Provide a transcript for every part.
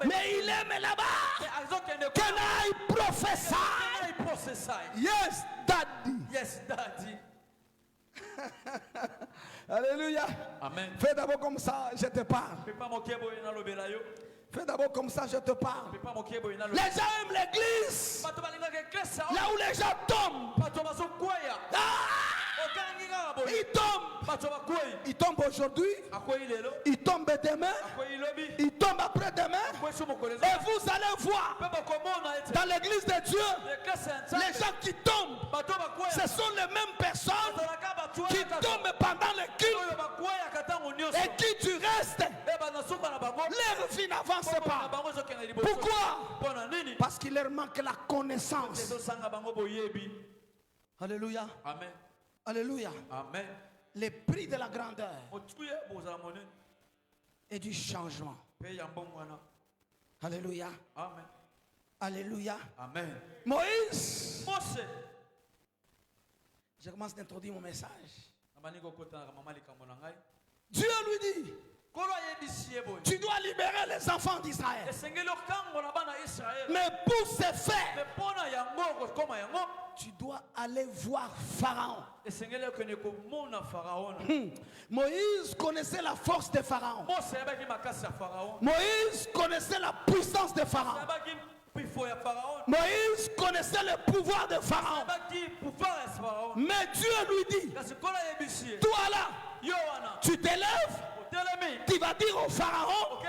Mais il aime là-bas. Can I prophesy? Yes, daddy. Yes, daddy. Alléluia. Amen. Fais d'abord comme ça, je te parle. Fais d'abord comme ça, je te parle. Les gens aiment l'église. Là où les gens tombent. Ils tombent. Ils tombent aujourd'hui. Ils tombent demain. Ils tombent après-demain. Et vous allez voir dans l'église de Dieu, les gens qui tombent, ce sont les mêmes personnes qui tombent pendant le culte et qui du reste, leur vie n'avance pas. Pourquoi? Parce qu'il leur manque la connaissance. Alléluia. Amen. Alléluia. Amen. Les prix de la grandeur et du changement. Alléluia. Amen. Alléluia. Amen. Moïse. Je commence à introduire mon message. Dieu lui dit, tu dois libérer les enfants d'Israël. Mais pour ce faire, tu dois aller voir Pharaon. Moïse connaissait la force de Pharaon. Moïse connaissait la puissance de Pharaon. Moïse connaissait le pouvoir de Pharaon. Mais Dieu lui dit, toi là, tu t'élèves, tu vas dire au Pharaon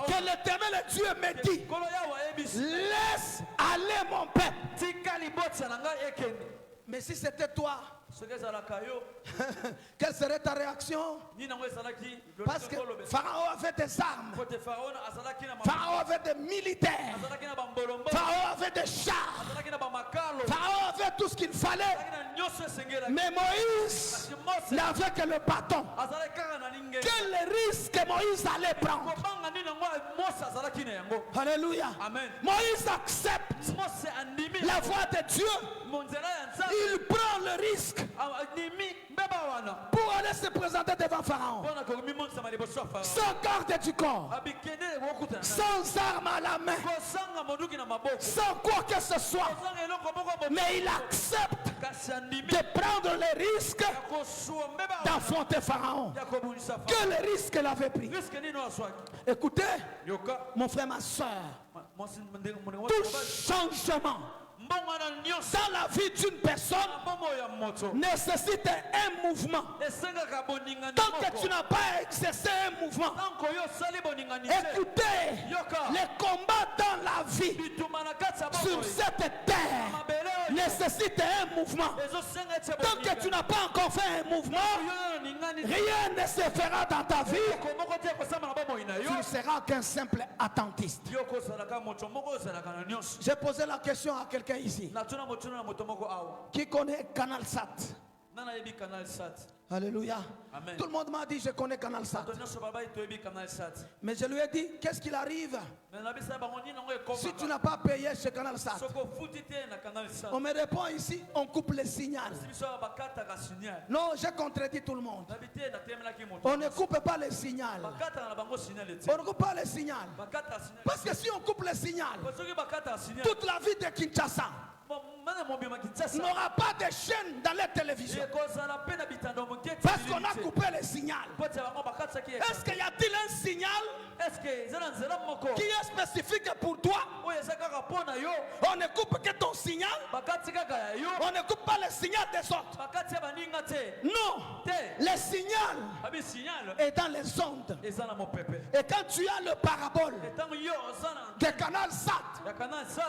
que l'Éternel Dieu me dit, laisse aller mon peuple. Mais si c'était toi, quelle serait ta réaction? Parce que Pharaon avait des armes, Pharaon avait des militaires, Pharaon avait des chars, Pharaon avait tout ce qu'il fallait. Mais Moïse n'avait que le bâton. Quel risque Moïse allait prendre? Alléluia. Moïse accepte la voix de Dieu. Il prend le risque pour aller se présenter devant Pharaon, sans garde du corps, sans arme à la main, sans quoi que ce soit. Mais il accepte de prendre le risque d'affronter Pharaon. Quel risque il avait pris? Écoutez, mon frère, ma soeur, tout changement dans la vie d'une personne nécessite un mouvement. Tant que tu n'as pas exercé un mouvement, écoutez, les combats dans la vie sur cette terre nécessitent un mouvement. Tant que tu n'as pas encore fait un mouvement, rien ne se fera dans ta vie. Tu ne seras qu'un simple attentiste. J'ai posé la question à quelqu'un ici. Qui connaît Canal Sat? Alléluia. Amen. Tout le monde m'a dit je connais Canal Sat. Mais je lui ai dit qu'est-ce qu'il arrive si tu n'as pas payé chez Canal Sat? On me répond ici, on coupe le signal. Non, j'ai contredit tout le monde. On ne coupe pas le signal. On ne coupe pas le signal. Parce que si on coupe le signal, toute la vie de Kinshasa n'aura pas de chaîne dans les télévisions. Parce qu'on a coupé le signal. Est-ce qu'il y a-t-il un signal qui est spécifique pour toi? On ne coupe que ton signal. On ne coupe pas le signal des autres. Non. Le signal est dans les ondes. Et quand tu as le parabole de Canal Sat,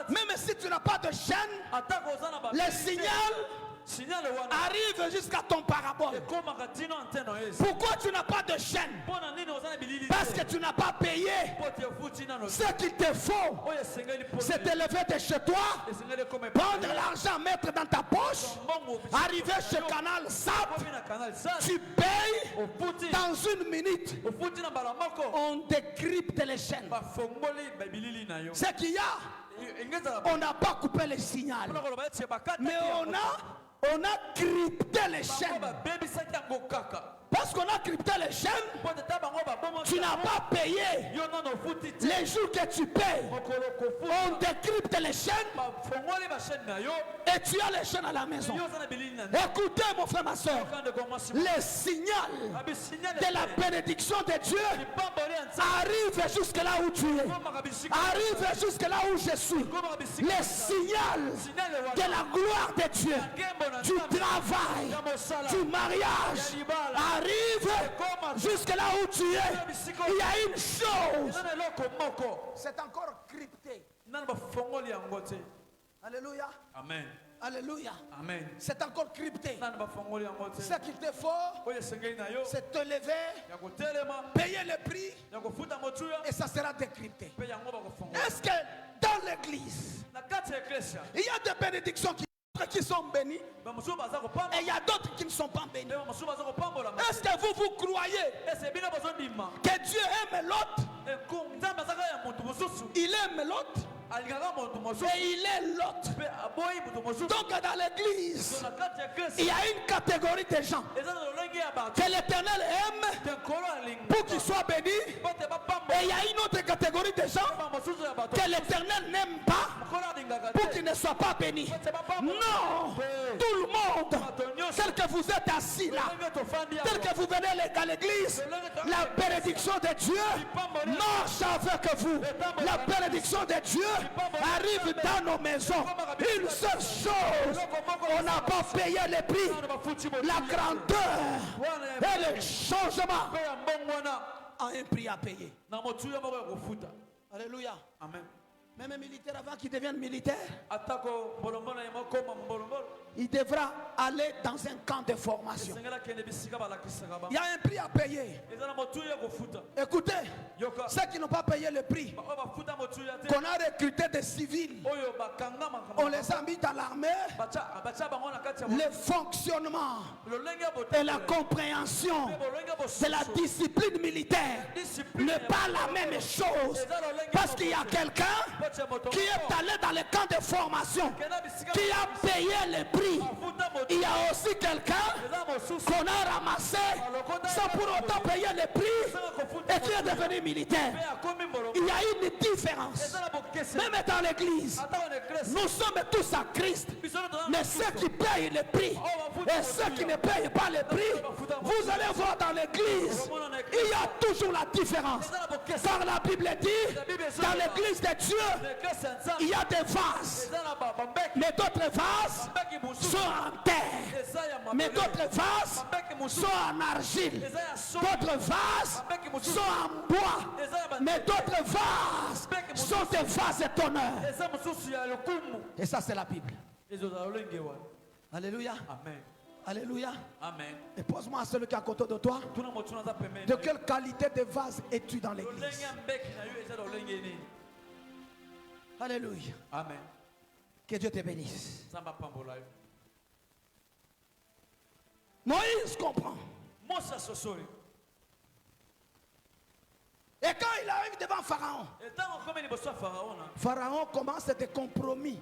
même si tu n'as pas de chaîne, le signal arrive jusqu'à ton parabole. Pourquoi tu n'as pas de chaîne? Parce que tu n'as pas payé. Ce qu'il te faut, c'est te lever de chez toi, prendre l'argent, mettre dans ta poche, arriver chez Canal Sat, tu payes, dans une minute, on décrypte les chaînes. Ce qu'il y a, on n'a pas coupé le signal, mais on a crypté les chaînes. Parce qu'on a crypté les chaînes, tu n'as pas payé. Les jours que tu payes, on décrypte les chaînes et tu as les chaînes à la maison. Écoutez mon frère, ma soeur, le signal de la bénédiction de Dieu arrive jusque là où tu es, arrive jusque là où je suis. Le signal de la gloire de Dieu, du travail, du mariage arrive jusque là où tu es. Il y a une chose, c'est encore crypté. Alléluia. Amen. Alléluia. Amen. C'est encore crypté. Ce qu'il te faut, c'est te lever, payer le prix, et ça sera décrypté. Est-ce que dans l'église, il y a des bénédictions qui sont bénies et il y a d'autres qui ne sont pas bénies? Est-ce que vous croyez que Dieu aime l'autre? Il aime l'autre et il est l'autre. Donc dans l'église, il y a une catégorie de gens que l'Éternel aime pour qu'ils soient bénis, et il y a une autre catégorie de gens que l'Éternel n'aime pas pour qu'ils ne soient pas bénis. Non, tout le monde, tel que vous êtes assis là, tel que vous venez à l'église, la bénédiction de Dieu marche avec vous. La bénédiction de Dieu arrive dans nos maisons. Une seule chose, on n'a pas payé le prix, la grandeur et le changement a un prix à payer. Alléluia. Amen. Même un militaire, avant qu'il devienne militaire, il devra aller dans un camp de formation. Il y a un prix à payer. Écoutez, ceux qui n'ont pas payé le prix, qu'on a recruté des civils, on les a mis dans l'armée, le fonctionnement et la compréhension de la discipline militaire n'est pas la même chose. Parce qu'il y a quelqu'un qui est allé dans le camp de formation, qui a payé le prix. Il y a aussi quelqu'un qu'on a ramassé sans pour autant payer le prix et qui est devenu militaire. Il y a une différence. Même dans l'église, nous sommes tous à Christ. Mais ceux qui payent le prix et ceux qui ne payent pas le prix, vous allez voir dans l'église, il y a toujours la différence. Car la Bible dit, dans l'église de Dieu, il y a des vases, mais d'autres vases sont en terre, mais d'autres vases sont en argile, d'autres vases sont en bois, mais d'autres vases sont des vases d'honneur. Et ça, c'est la Bible. Alléluia. Amen. Alléluia. Amen. Et pose-moi à celui qui est à côté de toi, de quelle qualité de vase es-tu dans l'église? Alléluia. Amen. Que Dieu te bénisse. Moïse comprend. Et quand il arrive devant Pharaon, Pharaon commence des compromis.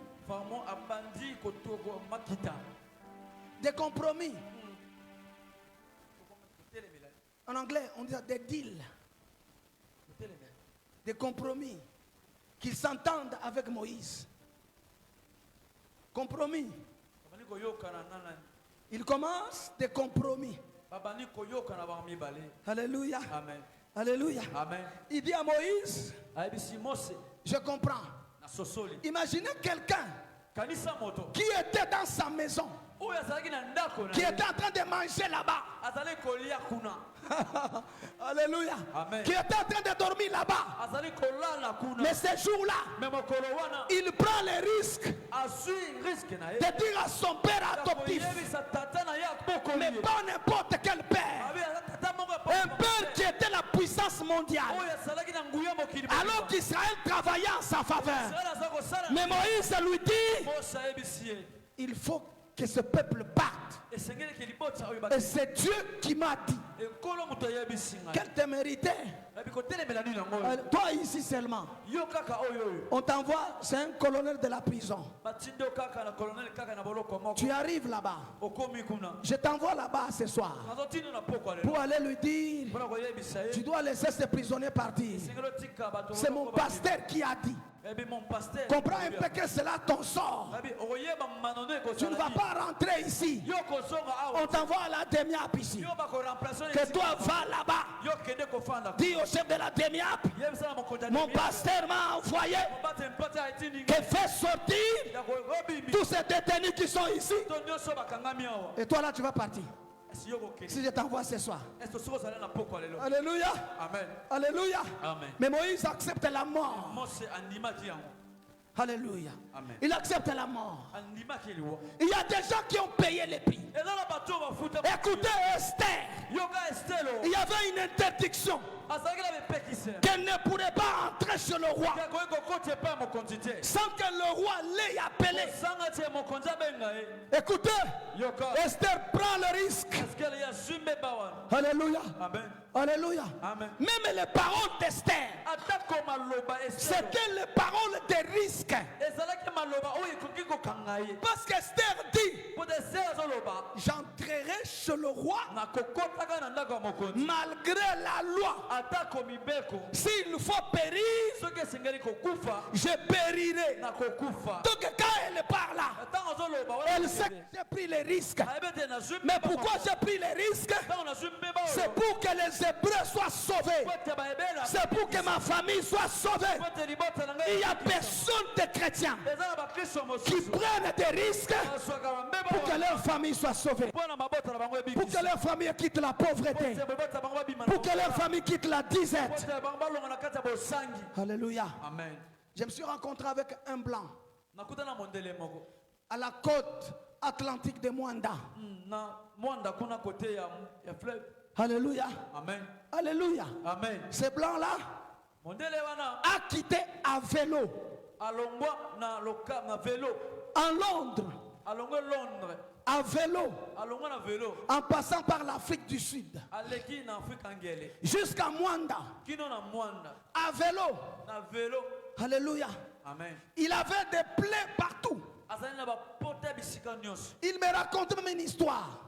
Des compromis. En anglais, on dit des deals. Des compromis. Qu'ils s'entendent avec Moïse. Compromis. Il commence des compromis. Alléluia. Amen. Alléluia. Amen. Il dit à Moïse, je comprends. Imaginez quelqu'un qui était dans sa maison, qui était en train de manger là-bas. Alléluia. Amen. Qui était en train de dormir là-bas. Mais ce jour-là, il prend le risque de dire à son père adoptif, mais pas n'importe quel père, un père qui était la puissance mondiale, alors qu'Israël travaillait en sa faveur. Mais Moïse lui dit, il faut que ce peuple parte. Et c'est Dieu qui m'a dit qu'elle te méritait. Toi ici seulement. On t'envoie, c'est un colonel de la prison. Tu arrives là-bas. Je t'envoie là-bas ce soir pour aller lui dire, tu dois laisser ces prisonniers partir. C'est mon pasteur qui a dit. Comprends un peu que c'est là ton sort. Tu ne vas pas rentrer ici. On t'envoie à la demi-app ici. Que toi va là-bas. Dis au chef de la demi-app, mon pasteur m'a envoyé que fait sortir tous ces détenus qui sont ici. Et toi là tu vas partir. Si je t'envoie ce soir. Alléluia. Amen. Alléluia. Amen. Mais Moïse accepte la mort. Alléluia. Amen. Il accepte la mort. Il y a des gens qui ont payé les prix. Écoutez Esther. Il y avait une interdiction qu'elle ne pourrait pas entrer chez le roi sans que le roi l'ait appelé. Écoutez, Esther prend le risque. Alléluia. Amen. Alléluia. Amen. Même les paroles d'Esther, c'était les paroles de risque. Parce qu'Esther dit, j'entrerai chez le roi malgré la loi. S'il faut périr, je périrai. Donc quand elle parle là, elle sait que j'ai pris les risques. Mais pourquoi j'ai pris les risques? C'est pour que les Hébreux soient sauvés. C'est pour que ma famille soit sauvée. Il n'y a personne de chrétiens qui prennent des risques pour que leur famille soit sauvée. Pour que leur famille quitte la pauvreté. Pour que leur famille quitte la disette. Alléluia. Amen. Je me suis rencontré avec un blanc à la côte atlantique de Mwanda. Alléluia. Amen. Alléluia. Amen. Ce blanc-là a quitté à vélo en Londres. À vélo. En passant par l'Afrique du Sud. Jusqu'à Mwanda. À vélo. Alléluia. Amen. Il avait des plaies partout. Il me raconte même une histoire.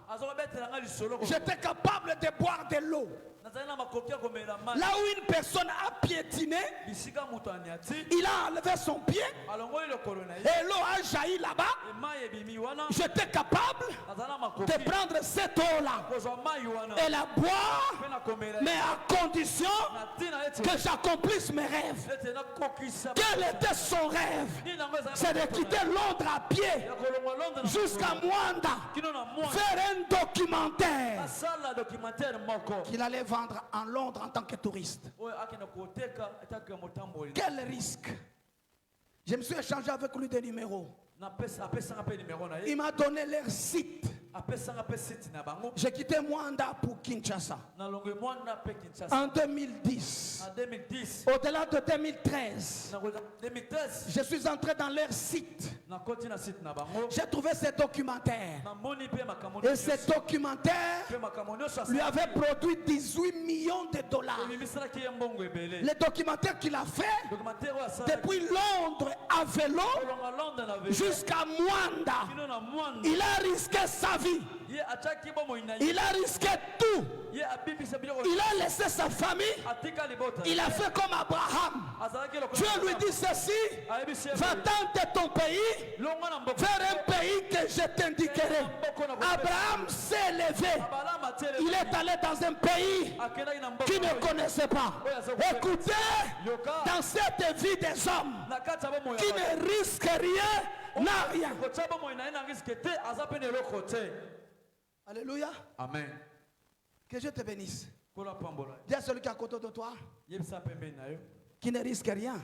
J'étais capable de boire de l'eau. Là où une personne a piétiné, il a enlevé son pied et l'eau a jailli là-bas. J'étais capable de prendre cette eau-là et la boire, mais à condition que j'accomplisse mes rêves. Quel était son rêve? C'est de quitter Londres à pied jusqu'à Mwanda, faire un documentaire qu'il allait vendre en Londres en tant que touriste. Quel risque! Je me suis échangé avec lui des numéros. Il m'a donné leur site. J'ai quitté Mwanda pour Kinshasa en 2010. Au-delà de 2013, je suis entré dans leur site. J'ai trouvé ce documentaire. Et ce documentaire lui avait produit 18 millions de dollars. Le documentaire qu'il a fait depuis Londres à vélo jusqu'à Mwanda, il a risqué sa vie. Il a risqué tout. Il a laissé sa famille. Il a fait comme Abraham. Dieu lui dit ceci: va-t'en de ton pays vers un pays que je t'indiquerai. Abraham s'est levé. Il est allé dans un pays qu'il ne connaissait pas. Écoutez, dans cette vie des hommes qui ne risquent rien, n'a rien. Alléluia. Amen. Que Dieu te bénisse. Dis à celui qui est à côté de toi, qui ne risque rien,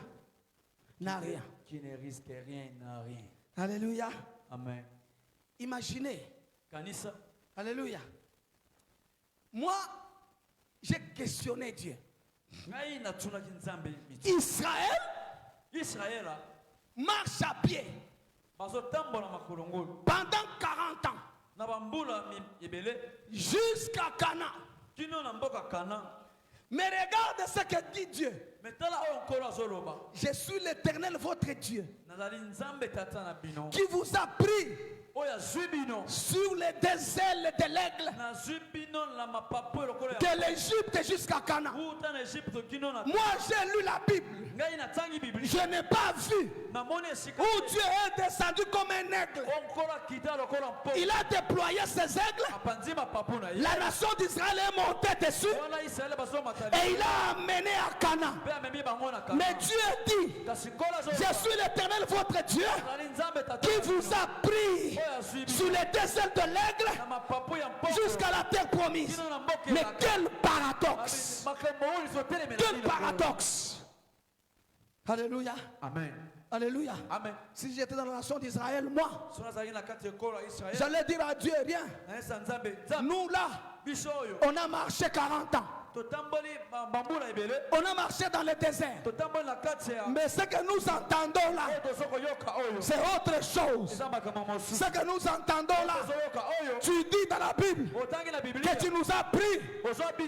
n'a rien. Qui ne risque rien, n'a rien. Alléluia. Amen. Imaginez. Kanisa. Alléluia. Moi, j'ai questionné Dieu. Israël marche à pied pendant 40 ans. jusqu'à Canaan. Mais regarde ce que dit Dieu. Je suis l'Éternel votre Dieu qui vous a pris sur les deux ailes de l'aigle de l'Égypte jusqu'à Canaan. Moi j'ai lu la Bible. Je n'ai pas vu où Dieu est descendu comme un aigle. Il a déployé ses aigles. La nation d'Israël est montée dessus et il a amené à Canaan. Mais Dieu dit, je suis l'Éternel votre Dieu qui vous a pris sur les deux ailes de l'aigle jusqu'à la terre promise. Mais quel paradoxe! Quel paradoxe! Alléluia. Amen. Alléluia. Amen. Si j'étais dans la nation d'Israël, moi, j'allais dire à Dieu, rien. Nous là, on a marché 40 ans. On a marché dans le désert. Mais ce que nous entendons là, c'est autre chose. Ce que nous entendons là, tu dis dans la Bible que tu nous as pris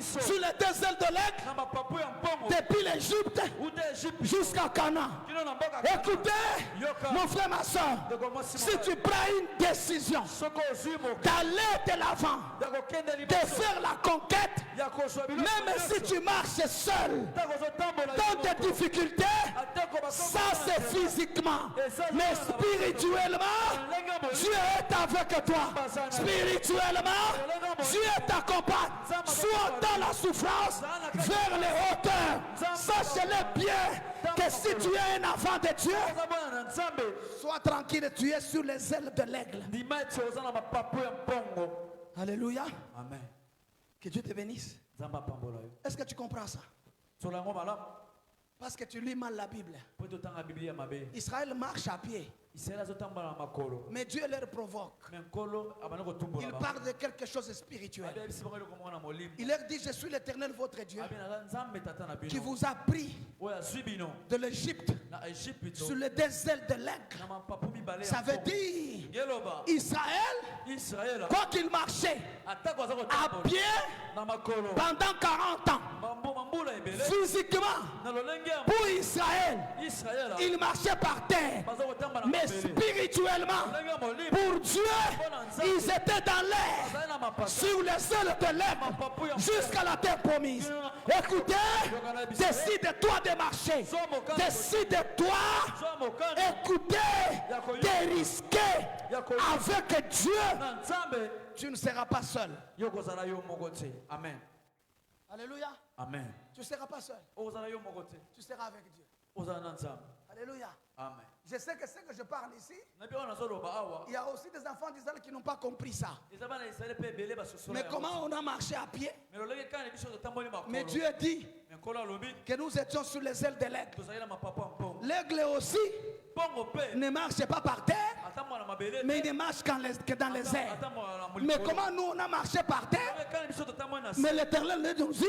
sur les deux ailes de l'aigle depuis l'Égypte jusqu'à Canaan. Écoutez, mon frère, ma soeur, si tu prends une décision d'aller de l'avant, de faire la conquête, même si tu marches seul dans des difficultés, ça c'est physiquement, mais spirituellement, Dieu est avec toi. Spirituellement, Dieu t'accompagne, soit dans la souffrance, vers les hauteurs. Sachez-le bien que si tu es un enfant de Dieu, sois tranquille, tu es sur les ailes de l'aigle. Alléluia. Amen. Que Dieu te bénisse. Est-ce que tu comprends ça? Parce que tu lis mal la Bible. Israël marche à pied. Mais Dieu leur provoque. Il parle de quelque chose de spirituel. Il leur dit, je suis l'Éternel votre Dieu qui vous a pris de l'Égypte sur les deux ailes de l'aigle. Ça veut dire Israël, quoi qu'il marchait à pied pendant 40 ans, physiquement, pour Israël, il marchait par terre. Mais spirituellement, pour Dieu, ils étaient dans l'air, sur les ailes de l'air, jusqu'à la terre promise. Écoutez, décide-toi de marcher. Décide-toi, écoutez, de risquer avec Dieu. Tu ne seras pas seul. Amen. Alléluia. Amen. Tu ne seras pas seul. Tu seras avec Dieu. Alléluia. Amen. Je sais que ce que je parle ici, il y a aussi des enfants d'Israël qui n'ont pas compris ça. Mais comment on a marché à pied? Mais Dieu dit que nous étions sur les ailes de l'aigle. L'aigle aussi ne marche pas par terre, mais il ne marche que dans les airs. Mais comment nous on a marché par terre? Mais l'Éternel nous dit,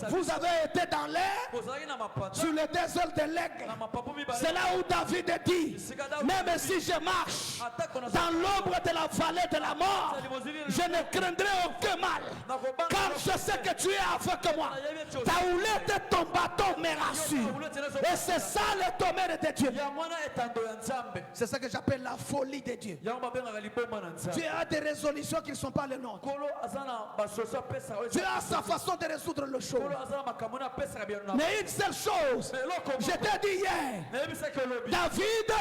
vous avez été dans l'air sur les deux ailes de l'aigle. C'est là où David dit, même si je marche dans l'ombre de la vallée de la mort, je ne craindrai aucun mal, car je sais que tu es avec moi. Ta houlette et ton bâton me rassurent. Et c'est ça le tonnerre de Dieu. C'est ça que j'appelle la folie de Dieu. Dieu a des résolutions qui ne sont pas les nôtres. Dieu a sa façon de résoudre le chose. Mais une seule chose, je t'ai dit hier, David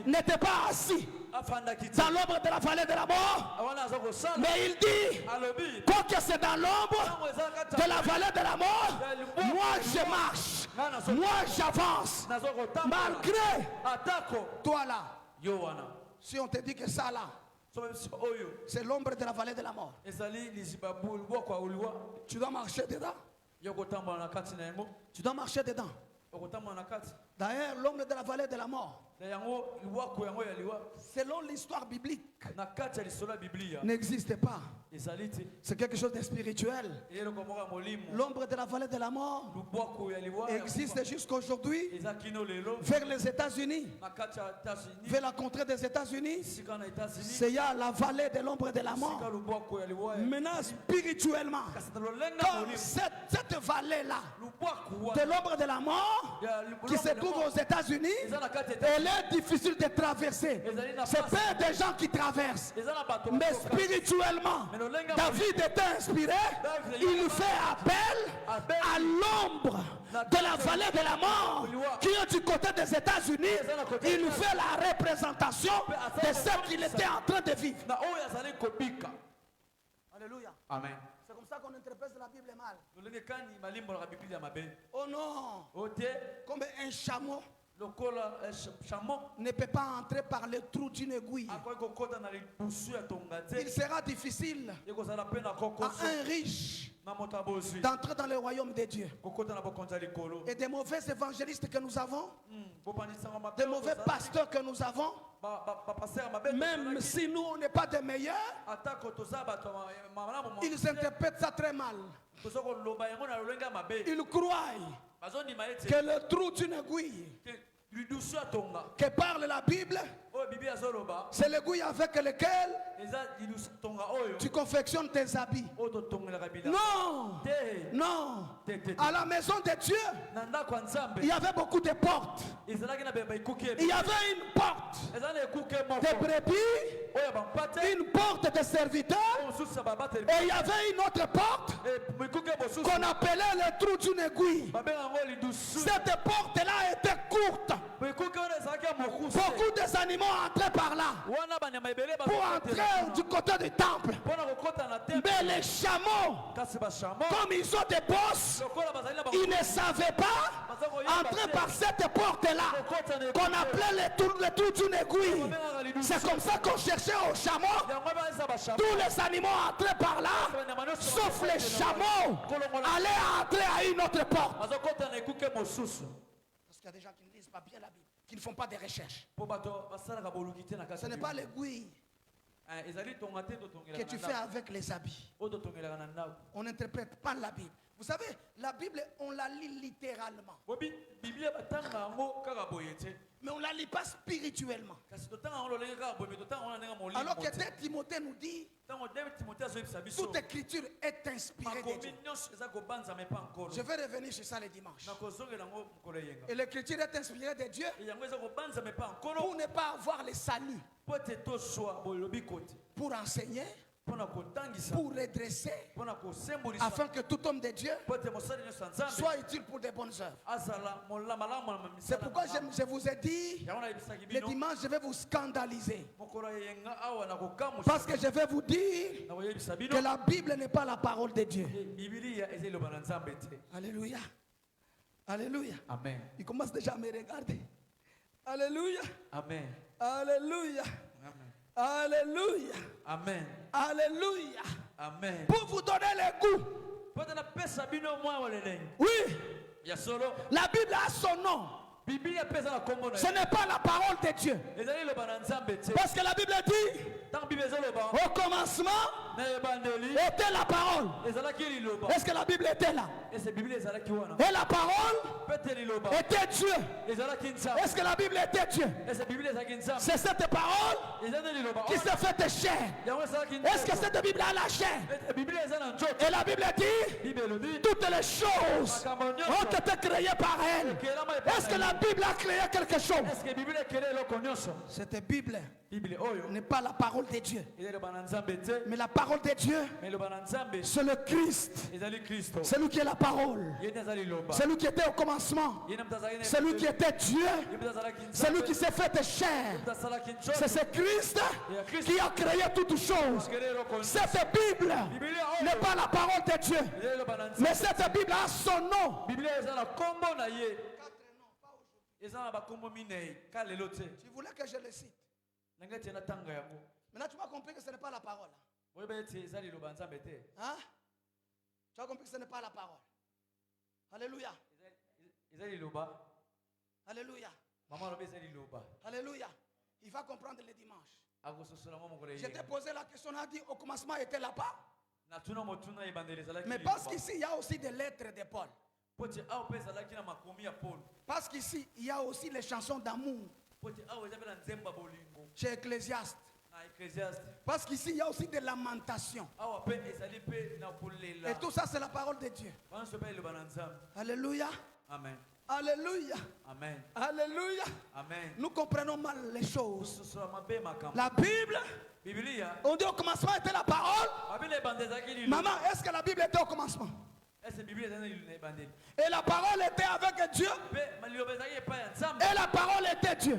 n'était pas assis dans l'ombre de la vallée de la mort, mais il dit, quoi que c'est dans l'ombre de la vallée de la mort, moi je marche, moi j'avance, malgré toi là. Si on te dit que ça là, c'est l'ombre de la vallée de la mort, tu dois marcher dedans. Tu dois marcher dedans. D'ailleurs, l'homme de la vallée de la mort, selon l'histoire biblique, n'existe pas. C'est quelque chose de spirituel. L'ombre de la vallée de la mort existe jusqu'à aujourd'hui vers les États-Unis, vers la contrée des États-Unis. C'est la vallée de l'ombre de la mort. Maintenant, spirituellement, quand cette vallée-là de l'ombre de la mort qui se trouve aux États-Unis, elle est difficile de traverser. C'est pas des gens qui traversent, mais spirituellement, David était inspiré. Il fait appel à l'ombre de la vallée de la mort qui est du côté des États-Unis. Il fait la représentation de ce qu'il était en train de vivre. Alléluia. Amen. C'est comme ça qu'on interprète la Bible mal. Oh non. Comme un chameau ne peut pas entrer par le trou d'une aiguille. Il sera difficile à un riche d'entrer dans le royaume de Dieu. Et des mauvais évangélistes que nous avons, des mauvais pasteurs que nous avons, même si nous on n'est pas des meilleurs, ils interprètent ça très mal. Ils croient que le trou d'une aiguille que parle la Bible, c'est l'aiguille avec laquelle tu confectionnes tes habits. Non, non. À la maison de Dieu, il y avait beaucoup de portes. Il y avait une porte de brebis, une porte de serviteurs, et il y avait une autre porte qu'on appelait le trou d'une aiguille. Cette porte-là était courte. Beaucoup des animaux entraient par là pour entrer du côté du temple. Mais les chameaux, comme ils ont des bosses, ils ne savaient pas entrer par cette porte-là qu'on appelait le trou d'une aiguille. C'est comme ça qu'on cherchait aux chameaux. Tous les animaux entraient par là, sauf les chameaux allaient entrer à une autre porte. Parce qu'il y a des gens qui ne lisent pas bien la Bible, qui ne font pas des recherches. Ce n'est pas l'aiguille que tu fais avec les habits. On n'interprète pas la Bible. Vous savez, la Bible, on la lit littéralement. Mais on ne la lit pas spirituellement. Alors que Timothée nous dit, toute écriture est inspirée de Dieu. Je vais revenir sur ça le dimanche. Et l'écriture est inspirée de Dieu pour ne pas avoir le salut, pour enseigner, pour redresser, afin que tout homme de Dieu soit utile pour des bonnes œuvres. C'est pourquoi je vous ai dit, le dimanche, je vais vous scandaliser. Parce que je vais vous dire que la Bible n'est pas la parole de Dieu. Alléluia. Alléluia. Amen. Il commence déjà à me regarder. Alléluia. Amen. Alléluia. Amen. Alléluia. Amen. Alléluia. Amen. Pour vous donner le goût. Oui. La Bible a son nom. Ce n'est pas la parole de Dieu. Parce que la Bible dit, au commencement était la parole. Est-ce que la Bible était là? Et la parole était Dieu. Est-ce que la Bible était Dieu? C'est cette parole qui s'est faite chair. Est-ce que cette Bible a la chair? Et la Bible dit, toutes les choses ont été créées par elle. Est-ce que la Bible a créé quelque chose? Cette Bible n'est pas la parole de Dieu. Mais la parole de Dieu, c'est le Christ. C'est lui qui est la parole. C'est lui qui était au commencement. C'est lui qui était Dieu. C'est lui qui s'est fait chair. C'est ce Christ qui a créé toutes choses. Cette Bible n'est pas la parole de Dieu. Mais cette Bible a son nom. Tu voulais que je le cite. Maintenant tu m'as compris que ce n'est pas la parole. Hein? Tu as compris que ce n'est pas la parole. Alléluia. Alléluia. Alléluia. Il va comprendre le dimanche. Je t'ai posé la question, on a dit au commencement était là-bas. Mais parce qu'ici, il y a aussi des lettres de Paul. Parce qu'ici, il y a aussi les chansons d'amour. Chez Ecclésiaste. Parce qu'ici, il y a aussi des lamentations. Et tout ça, c'est la parole de Dieu. Alléluia. Amen. Alléluia. Amen. Alléluia. Amen. Nous comprenons mal les choses. La Bible, on dit au commencement était la parole. Maman, est-ce que la Bible était au commencement? Et la parole était avec Dieu. Et la parole était Dieu.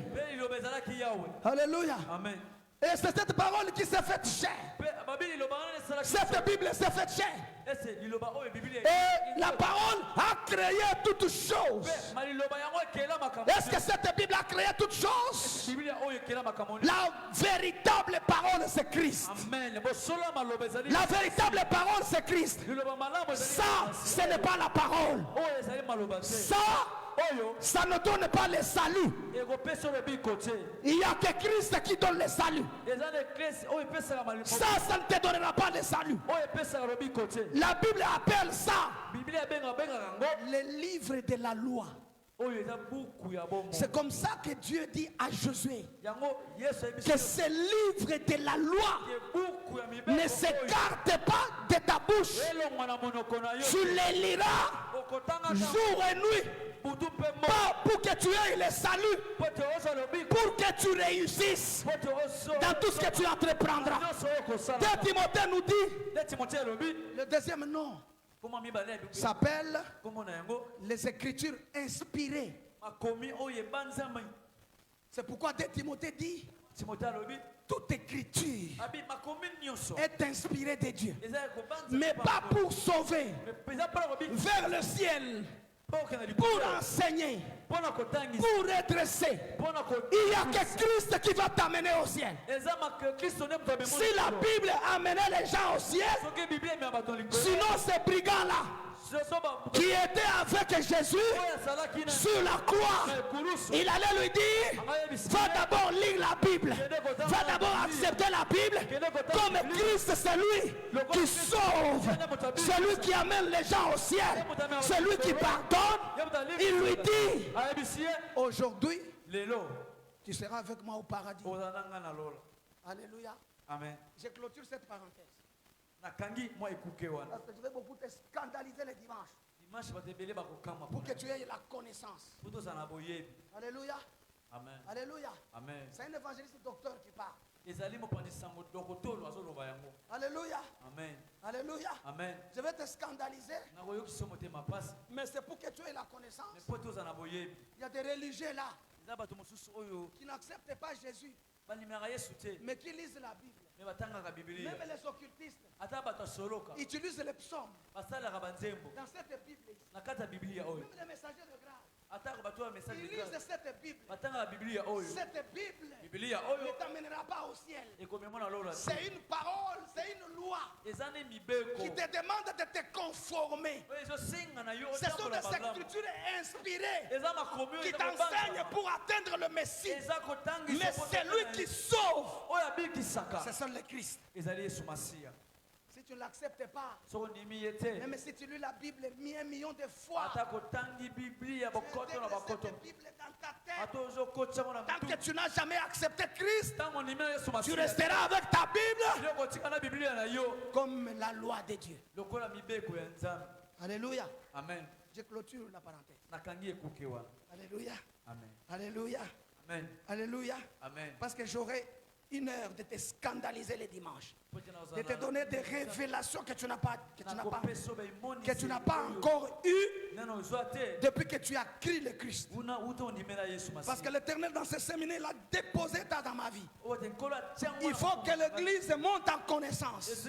Alléluia. Amen. Et c'est cette parole qui s'est faite chair. Cette Bible s'est faite chair. Et la parole a créé toutes choses. Est-ce que cette Bible a créé toutes choses? La véritable parole c'est Christ. La véritable parole c'est Christ. Ça, ce n'est pas la parole. Ça ne donne pas le salut. Il n'y a que Christ qui donne le salut. Ça ne te donnera pas le salut. La Bible appelle ça le livre de la loi. C'est comme ça que Dieu dit à Josué que ce livre de la loi ne s'écarte pas de ta bouche. Tu les liras jour et nuit. Pas pour que tu aies le salut, pour que tu réussisses dans tout ce que tu entreprendras. 2 Timothée nous dit, le deuxième nom s'appelle les Écritures inspirées. C'est pourquoi 2 Timothée dit, toute écriture est inspirée de Dieu, mais pas pour sauver vers le ciel, pour enseigner, pour redresser. Il n'y a que Christ qui va t'amener au ciel. Si la Bible amenait les gens au ciel, sinon ces brigands-là qui était avec Jésus sur la croix, il allait lui dire, va d'abord lire la Bible, va d'abord accepter la Bible comme Christ, c'est lui qui sauve, celui qui amène les gens au ciel, celui qui pardonne. Il lui dit, aujourd'hui tu seras avec moi au paradis. Alléluia. Amen. Je clôture cette parenthèse. Parce que je vais beaucoup te scandaliser les dimanches pour que tu aies la connaissance. Alléluia. Amen. Alléluia. Amen. C'est un évangéliste docteur qui parle. Alléluia. Amen. Alléluia. Amen. Je vais te scandaliser. Mais c'est pour que tu aies la connaissance. Il y a des religieux là qui n'acceptent pas Jésus, mais qui lisent la Bible. Même les occultistes utilisent les psaumes dans cette Bible ici. Même les messagers de grâce, ils lisent cette Bible. Cette Bible ne t'amènera pas au ciel. C'est une parole, c'est une loi qui te demande de te conformer. Ce sont des écritures inspirées qui t'enseignent pour atteindre le Messie. Mais c'est lui qui sauve. Ce sont les Christ. Si tu ne l'acceptes pas, même si tu lis la Bible 1 million de fois, cette Bible dans ta tête, tant que tu n'as jamais accepté Christ, tu resteras avec ta Bible comme la loi de Dieu. Alléluia. Amen. Je clôture la parenthèse. Alléluia. Amen. Alléluia. Amen. Alléluia. Amen. Parce que j'aurai une heure de te scandaliser les dimanches, de te donner des révélations que tu n'as pas encore eues depuis que tu as crié le Christ. Parce que l'Éternel dans ce séminaire il a déposé ça dans ma vie. Il faut que l'Église monte en connaissance.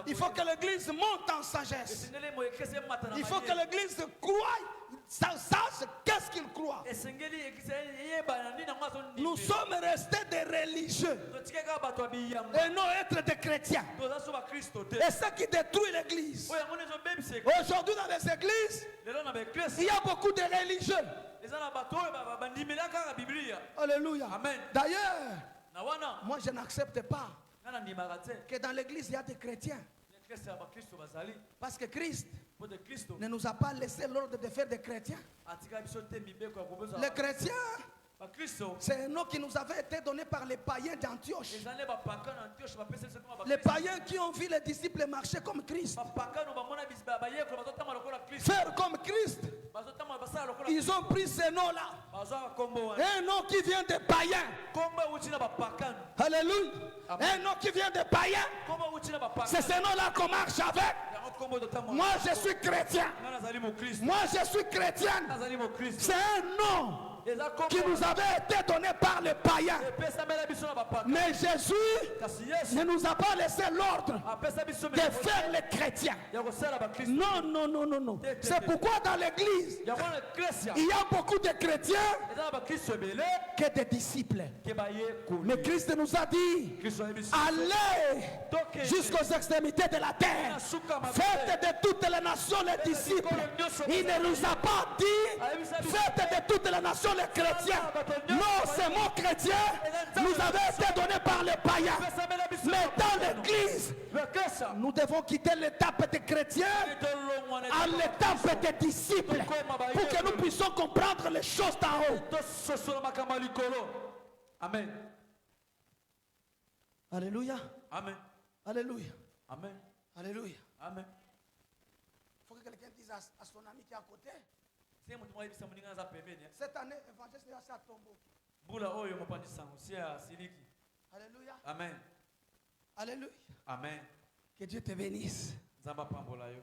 Il faut que l'Église monte en sagesse. Il faut que l'Église croie, sache qu'est-ce qu'il croit. Nous sommes restés des religieux et non être des chrétiens. Et ce qui détruit l'église. Aujourd'hui dans les églises, il y a beaucoup de religieux Alléluia. Amen. D'ailleurs, moi je n'accepte pas que dans l'église il y a des chrétiens. Parce que Christ ne nous a pas laissé l'ordre de faire des chrétiens. Les chrétiens, c'est un nom qui nous avait été donné par les païens d'Antioche. Les païens qui ont vu les disciples marcher comme Christ, faire comme Christ. Ils ont pris ce nom-là. Un nom qui vient des païens. Alléluia. Un nom qui vient des païens. C'est ce nom-là qu'on marche avec. Moi je suis chrétien. Moi je suis chrétienne. C'est un nom qui nous avait été donné par les païens. Mais Jésus ne nous a pas laissé l'ordre de faire les chrétiens. Non, non, non, non, non. C'est pourquoi dans l'église, il y a beaucoup de chrétiens que des disciples. Mais Christ nous a dit, allez jusqu'aux extrémités de la terre. Faites de toutes les nations les disciples. Il ne nous a pas dit, faites de toutes les nations les chrétiens. Non, ces mots chrétiens nous avaient été donnés par les païens. Mais dans l'église, nous devons quitter l'étape des chrétiens à l'étape des disciples pour que nous puissions comprendre les choses d'en haut. Amen. Alléluia. Amen. Alléluia. Amen. Alléluia. Amen. Il faut que quelqu'un dise à son ami qui est à côté. Cette année, l'évangile c'est à tombeau. Alléluia. Amen. Alléluia. Amen. Que Dieu te bénisse.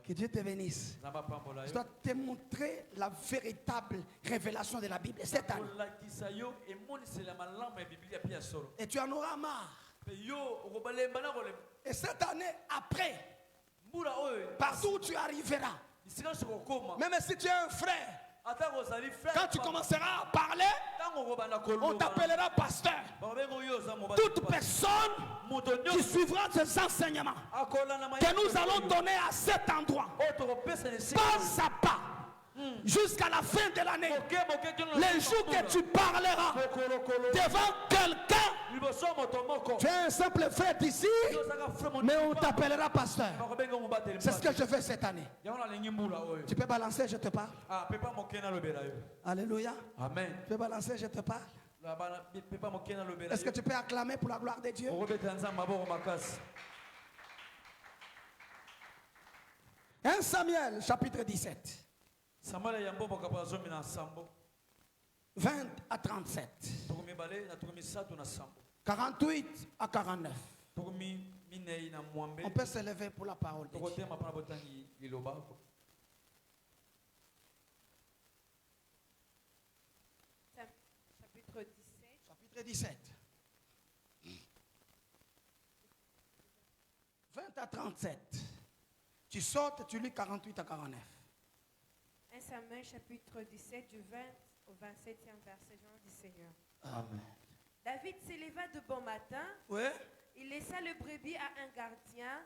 Que Dieu te bénisse. Je dois te montrer la véritable révélation de la Bible cette année. Et tu en auras marre. Et cette année, après, partout où tu arriveras, même si tu es un frère, quand tu commenceras à parler, on t'appellera pasteur. Toute personne qui suivra ces enseignements que nous allons donner à cet endroit, pas à pas, jusqu'à la fin de l'année, les jours que tu parleras devant quelqu'un, tu es un simple frère d'ici, mais on t'appellera pasteur. C'est ce que je fais cette année. Tu peux balancer, je te parle. Alléluia. Amen. Tu peux balancer, je te parle. Est-ce que tu peux acclamer pour la gloire de Dieu? 1 Samuel chapitre 17. 20 à 37. 48 à 49. On peut se lever pour la parole de Dieu. Chapitre 17. 20 à 37. Tu sautes, tu lis 48 à 49. 1 Samuel chapitre 17 du 20 au 27e verset, Jean du Seigneur. Amen. David s'éleva de bon matin. Ouais. Il laissa le brebis à un gardien,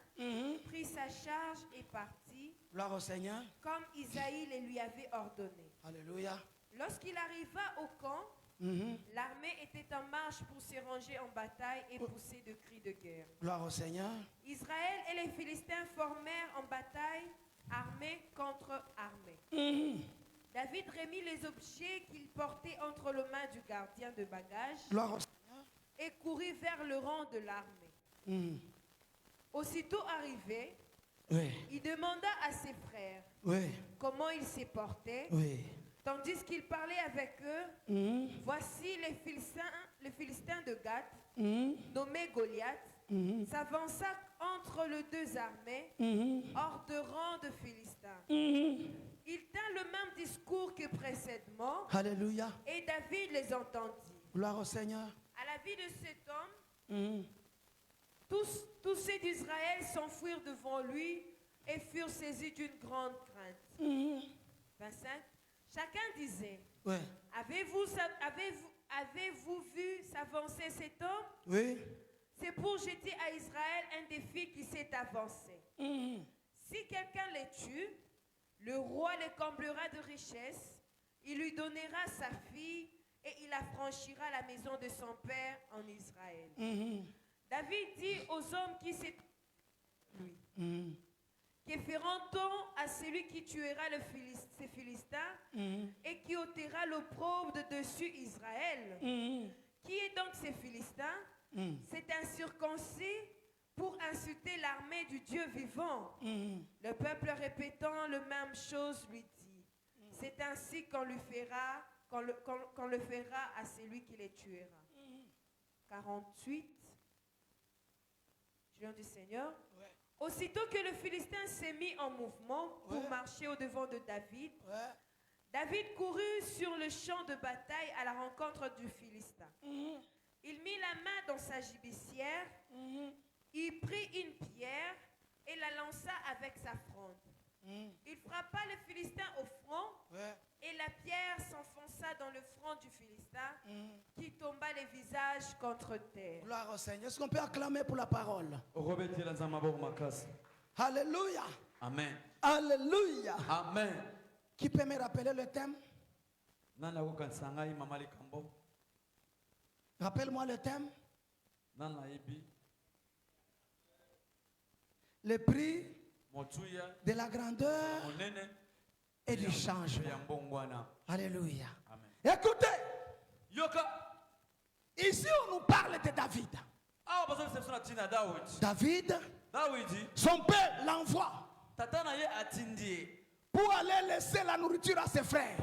prit sa charge et partit. Gloire au Seigneur. Comme Isaïe le lui avait ordonné. Alléluia. Lorsqu'il arriva au camp, l'armée était en marche pour se ranger en bataille et pousser de cris de guerre. Gloire au Seigneur. Israël et les Philistins formèrent en bataille, armée contre armée. David remit les objets qu'il portait entre les mains du gardien de bagages. Gloire au Seigneur. Et courut vers le rang de l'armée. Aussitôt arrivé, il demanda à ses frères comment ils se portaient. Tandis qu'il parlait avec eux, voici les Philistins de Gath, nommés Goliath, s'avança entre les deux armées, hors de rang de Philistins. Il tint le même discours que précédemment. Alléluia. Et David les entendit. Gloire au Seigneur. À la vie de cet homme, tous ceux d'Israël s'enfuirent devant lui et furent saisis d'une grande crainte. 25. Chacun disait, avez-vous vu s'avancer cet homme? Oui. C'est pour jeter à Israël un défi qui s'est avancé. Si quelqu'un les tue, le roi les comblera de richesses, il lui donnera sa fille et il affranchira la maison de son père en Israël. David dit aux hommes qui s'étaient lui. Que feront-on à celui qui tuera ces Philistins et qui ôtera l'opprobre de dessus Israël? Qui est donc ces Philistins? C'est un circoncis pour insulter l'armée du Dieu vivant. Le peuple répétant la même chose lui dit. C'est ainsi qu'on le fera à celui qui les tuera. 48. Je viens du Seigneur. Ouais. Aussitôt que le Philistin s'est mis en mouvement pour marcher au-devant de David, David courut sur le champ de bataille à la rencontre du Philistin. Il mit la main dans sa gibecière, il prit une pierre et la lança avec sa fronde. Il frappa le Philistin au front et la pierre s'enfonça dans le front du Philistin qui tomba le visage contre terre. Gloire au Seigneur. Est-ce qu'on peut acclamer pour la parole? Alléluia. Amen. Alléluia. Amen. Qui peut me rappeler le thème? Rappelle-moi le thème. Le prix de la grandeur et du changement. Alléluia. Amen. Écoutez, ici on nous parle de David. David, son père l'envoie pour aller laisser la nourriture à ses frères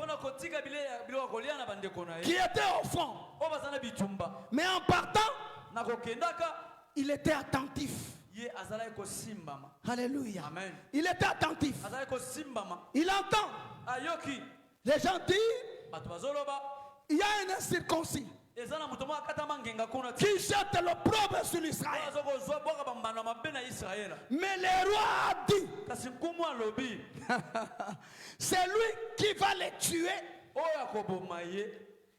qui étaient au front. Mais en partant, il était attentif. Alléluia. Amen. Il était attentif. Il entend. Les gens disent, il y a un incirconcis qui jette l'opprobre sur l'Israël. Mais le roi a dit, c'est lui qui va les tuer.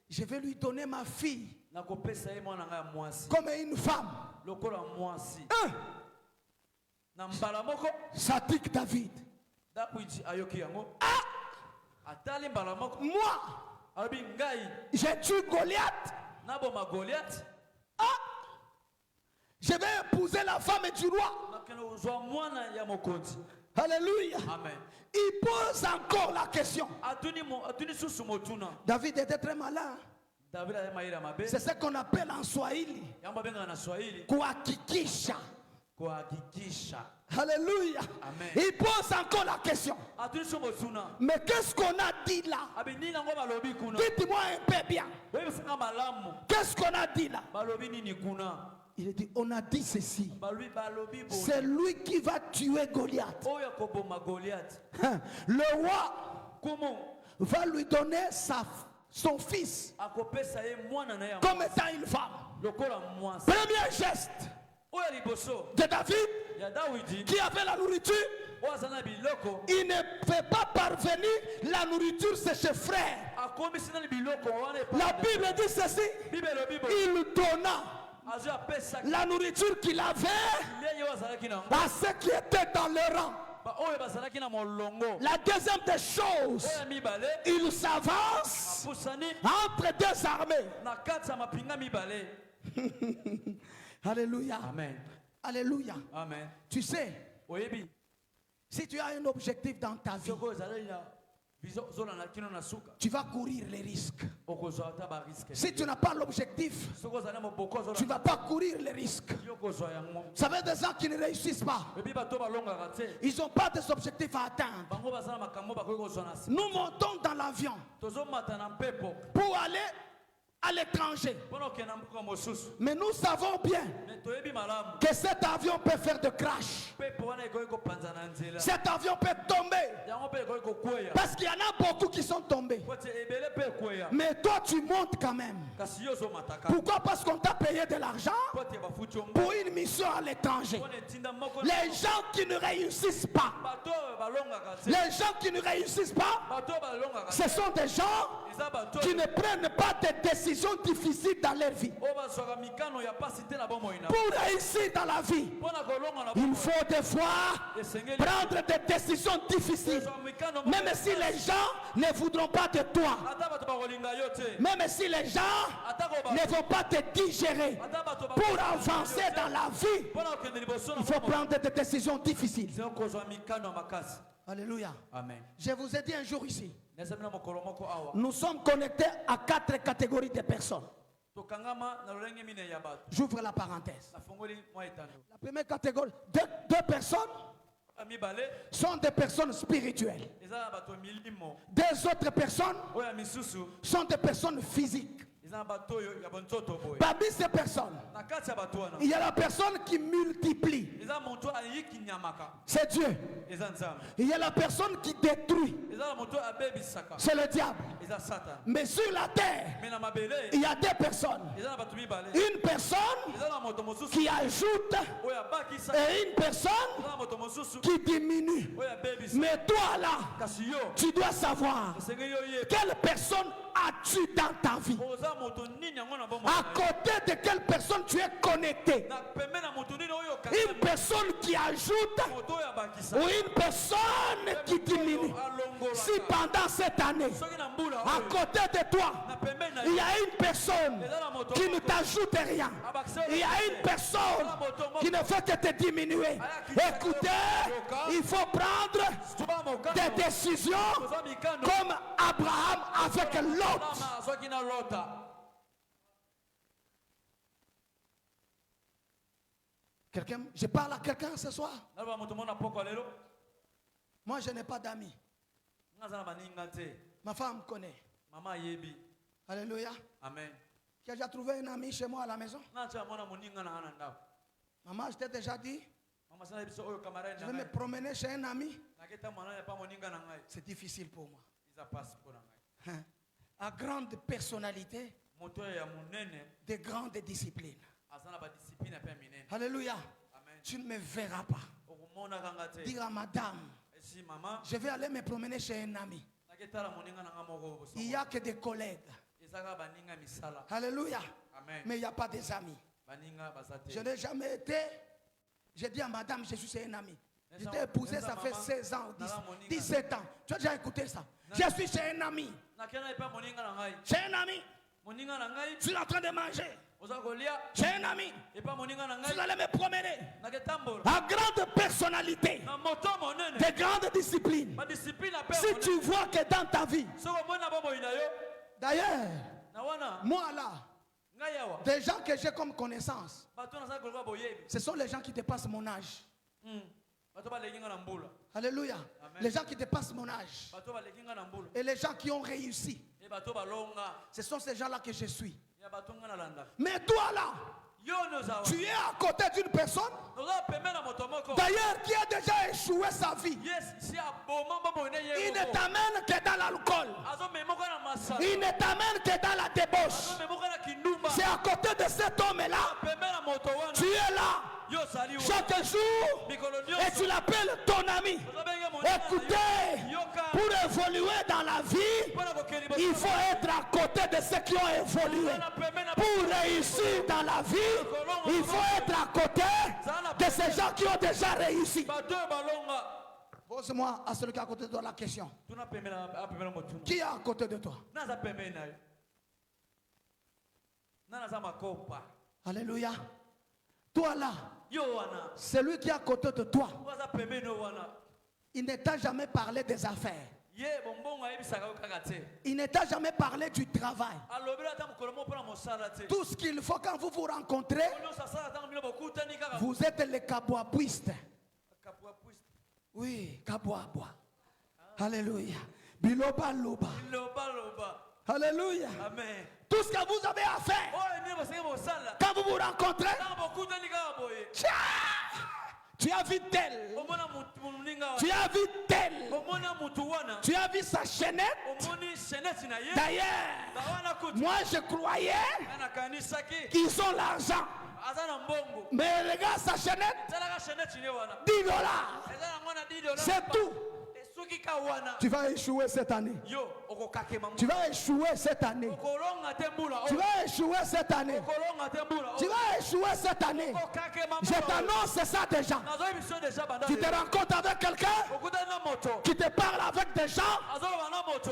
Je vais lui donner ma fille comme une femme. Sadik David. Moi, j'ai tué Goliath. Je vais épouser la femme du roi. Alléluia. Amen. Il pose encore la question. David était très malin. C'est ce qu'on appelle en Swahili kuhakikisha. Alléluia. Amen. Il pose encore la question. Mais qu'est-ce qu'on a dit là? Dites-moi un peu bien. Qu'est-ce qu'on a dit là? Il a dit, on a dit ceci. C'est lui qui va tuer Goliath. Le roi va lui donner son fils comme étant une femme. Premier geste de David qui avait la nourriture. Il ne fait pas parvenir la nourriture de ses frères. La Bible dit ceci. Il donna la nourriture qu'il avait à ceux qui étaient dans le rang. La deuxième des choses, il s'avance entre deux armées. Alléluia. Amen. Alléluia. Amen. Tu sais, si tu as un objectif dans ta vie, tu vas courir les risques. Si tu n'as pas l'objectif, tu ne vas pas courir les risques. Vous savez, des gens qui ne réussissent pas, ils n'ont pas des objectifs à atteindre. Nous montons dans l'avion pour aller à l'étranger. Mais nous savons bien que cet avion peut faire de crash. Cet avion peut tomber. Parce qu'il y en a beaucoup qui sont tombés. Mais toi tu montes quand même. Pourquoi? Parce qu'on t'a payé de l'argent pour une mission à l'étranger. Les gens qui ne réussissent pas, ce sont des gens qui ne prennent pas de décisions décisions difficiles dans leur vie. Pour réussir dans la vie, il faut des fois prendre des décisions difficiles. Même si les gens ne voudront pas de toi, même si les gens ne vont pas te digérer, pour avancer dans la vie, il faut prendre des décisions difficiles. Alléluia. Amen. Je vous ai dit un jour ici, nous sommes connectés à 4 catégories de personnes. J'ouvre la parenthèse. La première catégorie, deux personnes sont des personnes spirituelles. Des autres personnes sont des personnes physiques. Parmi ces personnes, il y a la personne qui multiplie. C'est Dieu. Il y a la personne qui détruit. C'est le diable. Mais sur la terre, il y a deux personnes. Une personne qui ajoute et une personne qui diminue. Mais toi là, tu dois savoir quelle personne as-tu dans ta vie? À côté de quelle personne tu es connecté? Une personne qui ajoute ou une personne qui diminue? Si pendant cette année, à côté de toi, il y a une personne qui ne t'ajoute rien, il y a une personne qui ne fait que te diminuer, écoutez, il faut prendre des décisions comme Abraham avec Lot. Quelqu'un, je parle à quelqu'un ce soir. Moi, je n'ai pas d'amis. Ma femme connaît. Alléluia. Amen. Tu as déjà trouvé un ami chez moi à la maison? Maman, je t'ai déjà dit, je vais me promener chez un ami. C'est difficile pour moi. À grande personnalité, de grandes disciplines. Alléluia. Amen. Tu ne me verras pas. Dire à madame, je vais aller me promener chez un ami. Il n'y a que des collègues. Alléluia. Amen. Mais il n'y a pas des amis. Je n'ai jamais été. J'ai dit à madame, je suis chez un ami. Je t'ai épousé, ça fait 16 ans, 17 ans. Tu as déjà écouté ça? Je suis chez un ami. Chez un ami. Tu es en train de manger. J'ai un ami. Tu allais me promener. À grande personnalité, de grandes disciplines. Si tu vois que dans ta vie, d'ailleurs, moi là, des gens que j'ai comme connaissance, ce sont les gens qui dépassent mon âge. Alléluia. Amen. Les gens qui dépassent mon âge et les gens qui ont réussi, ce sont ces gens là que je suis. Mais toi là, tu es à côté d'une personne d'ailleurs qui a déjà échoué sa vie. Il ne t'amène que dans l'alcool, il ne t'amène que dans la débauche. C'est à côté de cet homme là, tu es là chaque jour et tu l'appelles ton ami. Écoutez, pour évoluer dans la vie, il faut être à côté de ceux qui ont évolué. Pour réussir dans la vie, il faut être à côté de ces gens qui ont déjà réussi. Pose-moi à celui qui est à côté de toi la question. Qui est à côté de toi? Alléluia. Toi là, celui qui est à côté de toi, il ne t'a jamais parlé des affaires. Il ne t'a jamais parlé du travail. Tout ce qu'il faut quand vous vous rencontrez, vous êtes les kabouabouistes. Oui, kabouaboua. Alléluia. Biloba loba. Alléluia. Amen. Tout ce que vous avez à faire quand vous vous rencontrez, tu as vu tel, tu as vu tel, tu as vu sa chaînette. D'ailleurs, moi je croyais qu'ils ont l'argent, mais regarde sa chaînette, $10, c'est tout. Tu vas échouer cette année. Tu vas échouer cette année. Tu vas échouer cette année. Tu vas échouer cette année. Je t'annonce ça déjà. Tu te rencontres avec quelqu'un qui te parle avec des gens,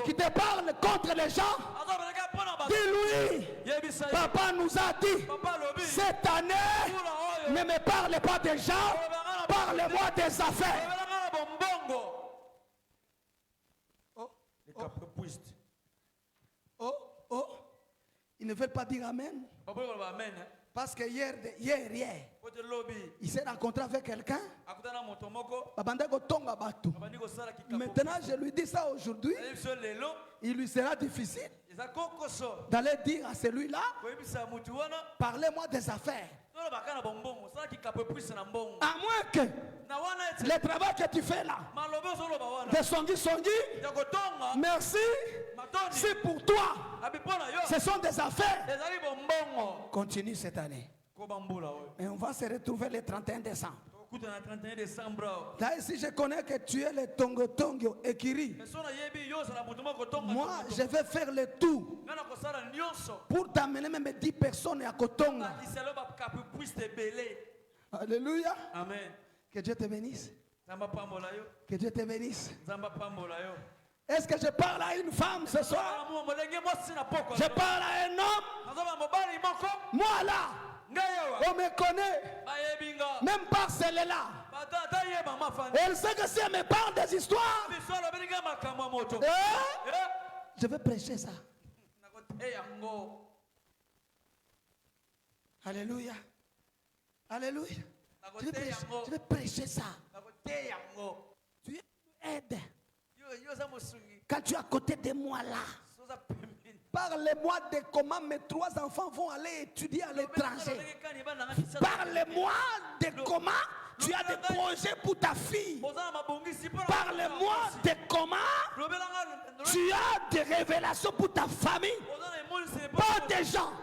qui te parle contre les gens. Dis-lui, papa nous a dit, cette année, ne me parle pas des gens, parle-moi des affaires. Oh, ils ne veulent pas dire amen. Parce que hier, il s'est rencontré avec quelqu'un. Maintenant, je lui dis ça aujourd'hui. Il lui sera difficile d'aller dire à celui-là, parlez-moi des affaires. À moins que le travail que tu fais là, de songi, merci, c'est pour toi. Ce sont des affaires. Continue cette année. Et on va se retrouver le 31 décembre. Là, si je connais que tu es le Tongo Ekiri, moi, je vais faire le tout pour t'amener même 10 personnes à Kotonga. Alléluia. Amen. Que Dieu te bénisse. Que Dieu te bénisse. Est-ce que je parle à une femme ce soir? Je parle à un homme. Moi là, on me connaît. Même par celle-là. Elle sait que si elle me parle des histoires, je vais prêcher ça. Alléluia. Alléluia. Je vais prêcher ça. Tu aides. Quand tu es à côté de moi là, parlez-moi de comment mes 3 enfants vont aller étudier à l'étranger. Parlez-moi de comment tu as des projets pour ta fille. Parlez-moi de comment tu as des révélations pour ta famille. Pas des gens.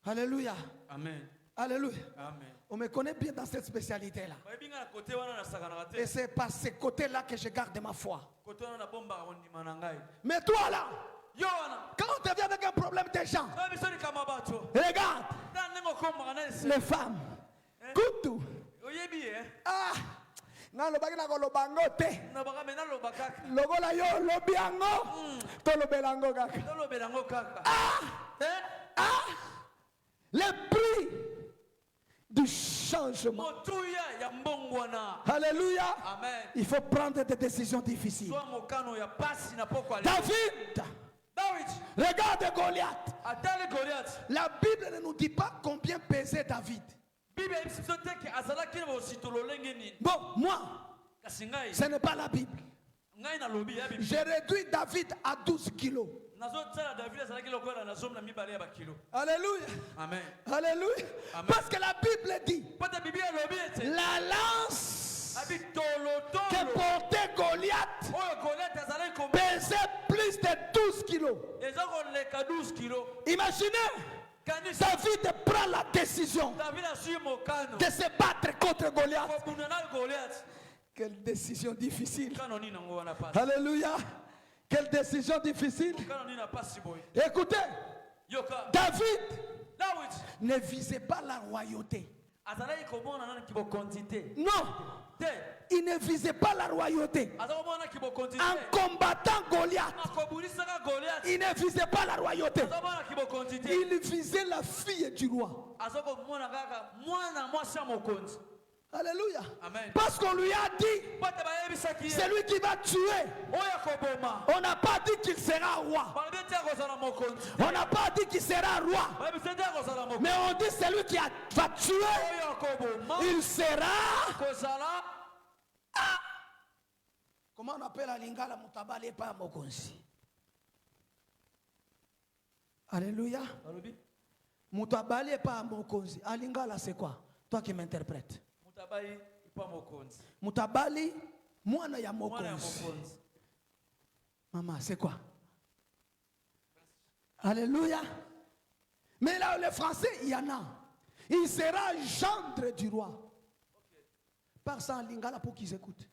Alléluia. Amen. Alléluia. Amen. On me connaît bien dans cette spécialité-là. Et c'est par ce côté-là que je garde ma foi. Mais toi là, quand on te vient avec un problème des gens, regarde, les femmes, Koutou. Ah, non, le bagage na lobango te. Logo la yo lobiango, to lobelango kaka. Ah, le prix du changement. Alléluia. Amen. Il faut prendre des décisions difficiles. David, regarde Goliath. La Bible ne nous dit pas combien pesait David. Bon, moi, ce n'est pas la Bible. J'ai réduit David à 12 kilos. Alléluia. Amen. Alléluia. Amen. Parce que la Bible dit, la lance que portait Goliath pesait plus de 12 kilos. Imaginez, David prend la décision de se battre contre Goliath. Quelle décision difficile. Alléluia. Quelle décision difficile. Écoutez, David ne visait pas la royauté. Non, il ne visait pas la royauté. En combattant Goliath, il ne visait pas la royauté. Il visait la fille du roi. Alléluia. Amen. Parce qu'on lui a dit, c'est lui qui va tuer. On n'a pas dit qu'il sera roi. On n'a pas dit qu'il sera roi. Mais on dit c'est lui qui va tuer. Il sera. Ah! Comment on appelle à Lingala Mutabale pa Mokonsi? Alléluia. Mutabale pa Mokonsi. À Lingala c'est quoi? Toi qui m'interprètes. Mutabali, mwana ya mokonzi. Maman, c'est quoi? Alléluia. Mais là, les Français, il y en a. Il sera gendre du roi. Par ça en lingala pour qu'ils écoutent.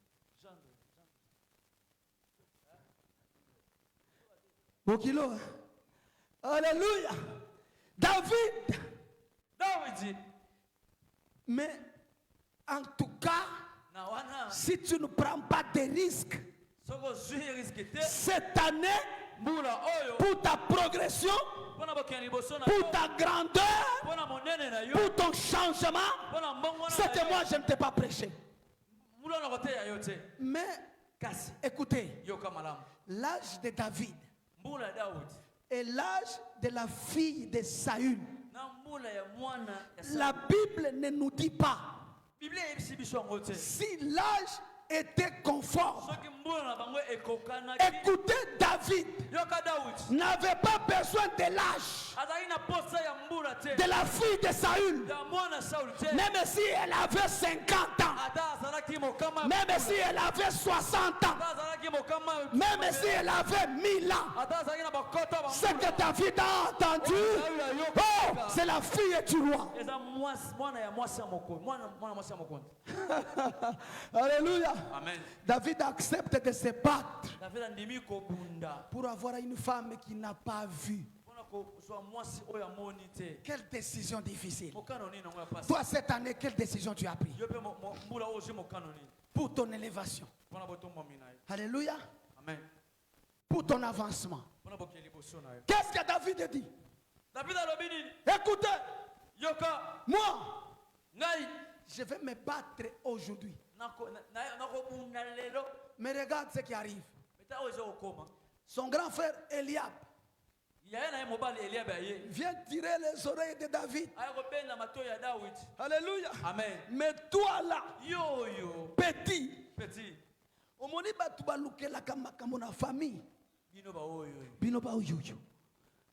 Bon kilo. Alléluia. David. Mais en tout cas, si tu ne prends pas de risques, cette année, pour ta progression, pour ta grandeur, pour ton changement, c'est que moi je ne t'ai pas prêché. Mais écoutez, l'âge de David et l'âge de la fille de Saül, la Bible ne nous dit pas si l'âge était conforme. Écoutez, David n'avait pas besoin de l'âge de la fille de Saül, même si elle avait 50 ans, même si elle avait 60 ans, même si elle avait 1000 ans. Ce que David a entendu, oh, c'est la fille du roi. Alléluia. Amen. David accepte de se battre pour avoir une femme qui n'a pas vu. Quelle décision difficile. Toi cette année, quelle décision tu as prise pour ton élévation? Alléluia. Amen. Pour ton avancement. Qu'est-ce que David dit? Écoutez, moi, je vais me battre aujourd'hui. Mais regarde ce qui arrive. Son grand frère Eliab vient tirer les oreilles de David. Alléluia. Amen. Mais toi là, petit, petit, famille.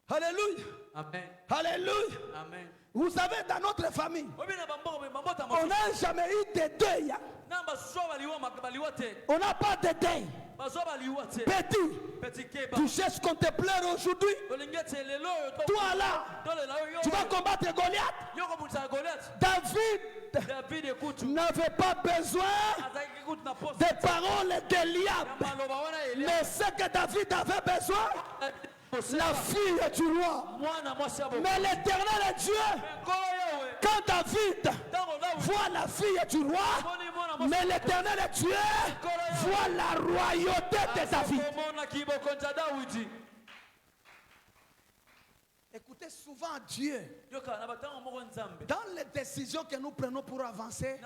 Alléluia. Amen. Alléluia. Amen. Vous savez, dans notre famille, on n'a jamais eu de deuil. On n'a pas de deuil. Petit, tu cherches qu'on te pleure aujourd'hui. Toi là, tu vas combattre Goliath. David n'avait pas besoin des paroles d'Eliab. Mais ce que David avait besoin, la fille du roi. Mais l'Éternel est Dieu. Quand David voit la fille du roi, mais l'Éternel est Dieu, voit la royauté de David. Écoutez souvent Dieu. Dans les décisions que nous prenons pour avancer,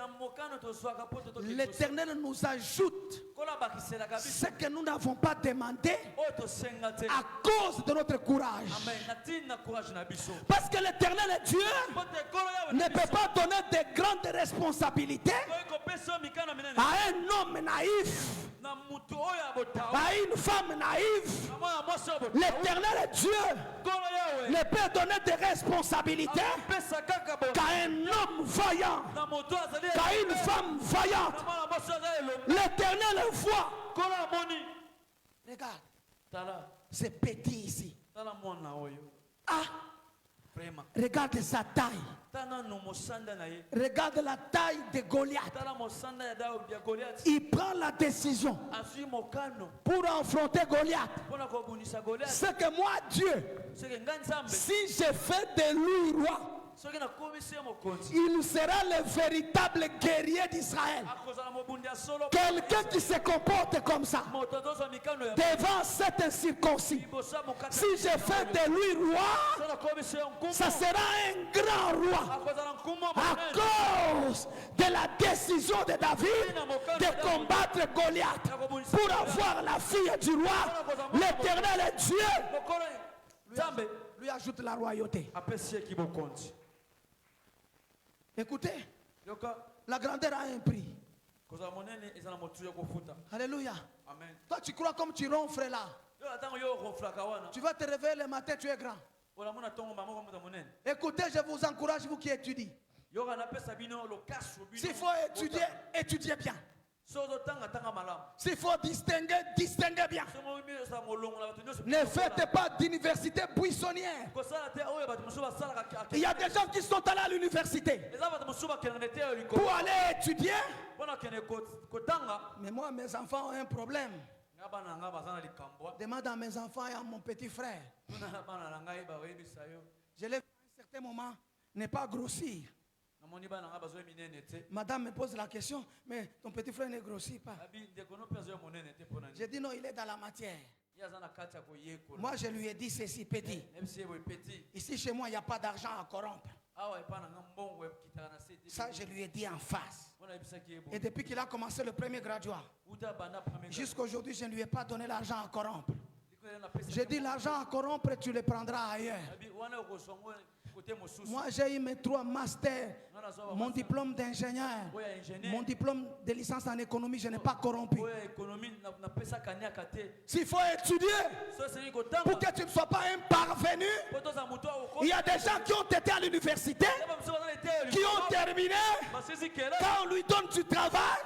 l'Éternel nous ajoute ce que nous n'avons pas demandé à cause de notre courage. Parce que l'Éternel est Dieu, ne peut pas donner de grandes responsabilités à un homme naïf, à une femme naïve. L'Éternel est Dieu, ne peut donner des responsabilités qu'à un homme vaillant, qu'à une femme vaillante. L'Éternel voit. Regarde, c'est petit ici. Ah, regarde sa taille. Regarde la taille de Goliath. Il prend la décision pour affronter Goliath. C'est que moi, Dieu, si je fais de lui roi, il sera le véritable guerrier d'Israël. Quelqu'un qui se comporte comme ça devant cet incirconcis. Si je fais de lui roi, ça sera un grand roi. À cause de la décision de David de combattre Goliath pour avoir la fille du roi, l'Éternel est Dieu. Lui ajoute la royauté. Écoutez, la grandeur a un prix. Alléluia. Amen. Toi, tu crois comme tu ronfles là. Tu vas te réveiller le matin, tu es grand. Écoutez, je vous encourage, vous qui étudiez. S'il faut étudier, étudiez bien. S'il faut distinguer, distinguez bien. Ne faites pas d'université buissonnière. Il y a des gens qui sont allés à l'université pour aller étudier. Mais moi, mes enfants ont un problème. Demande à mes enfants et à mon petit frère. Je l'ai vu à un certain moment, n'est pas grossir. Madame me pose la question, mais ton petit frère ne grossit pas. J'ai dit non, il est dans la matière. Moi, je lui ai dit ceci, petit. Ici, chez moi, il n'y a pas d'argent à corrompre. Ça, je lui ai dit en face. Et depuis qu'il a commencé le premier graduat, jusqu'à aujourd'hui, je ne lui ai pas donné l'argent à corrompre. J'ai dit l'argent à corrompre, tu le prendras ailleurs. Moi, j'ai eu mes 3 masters, mon diplôme d'ingénieur, mon diplôme de licence en économie, je n'ai pas corrompu. S'il faut étudier pour que tu ne sois pas un parvenu, il y a des gens qui ont été à l'université, qui ont terminé. Quand on lui donne du travail,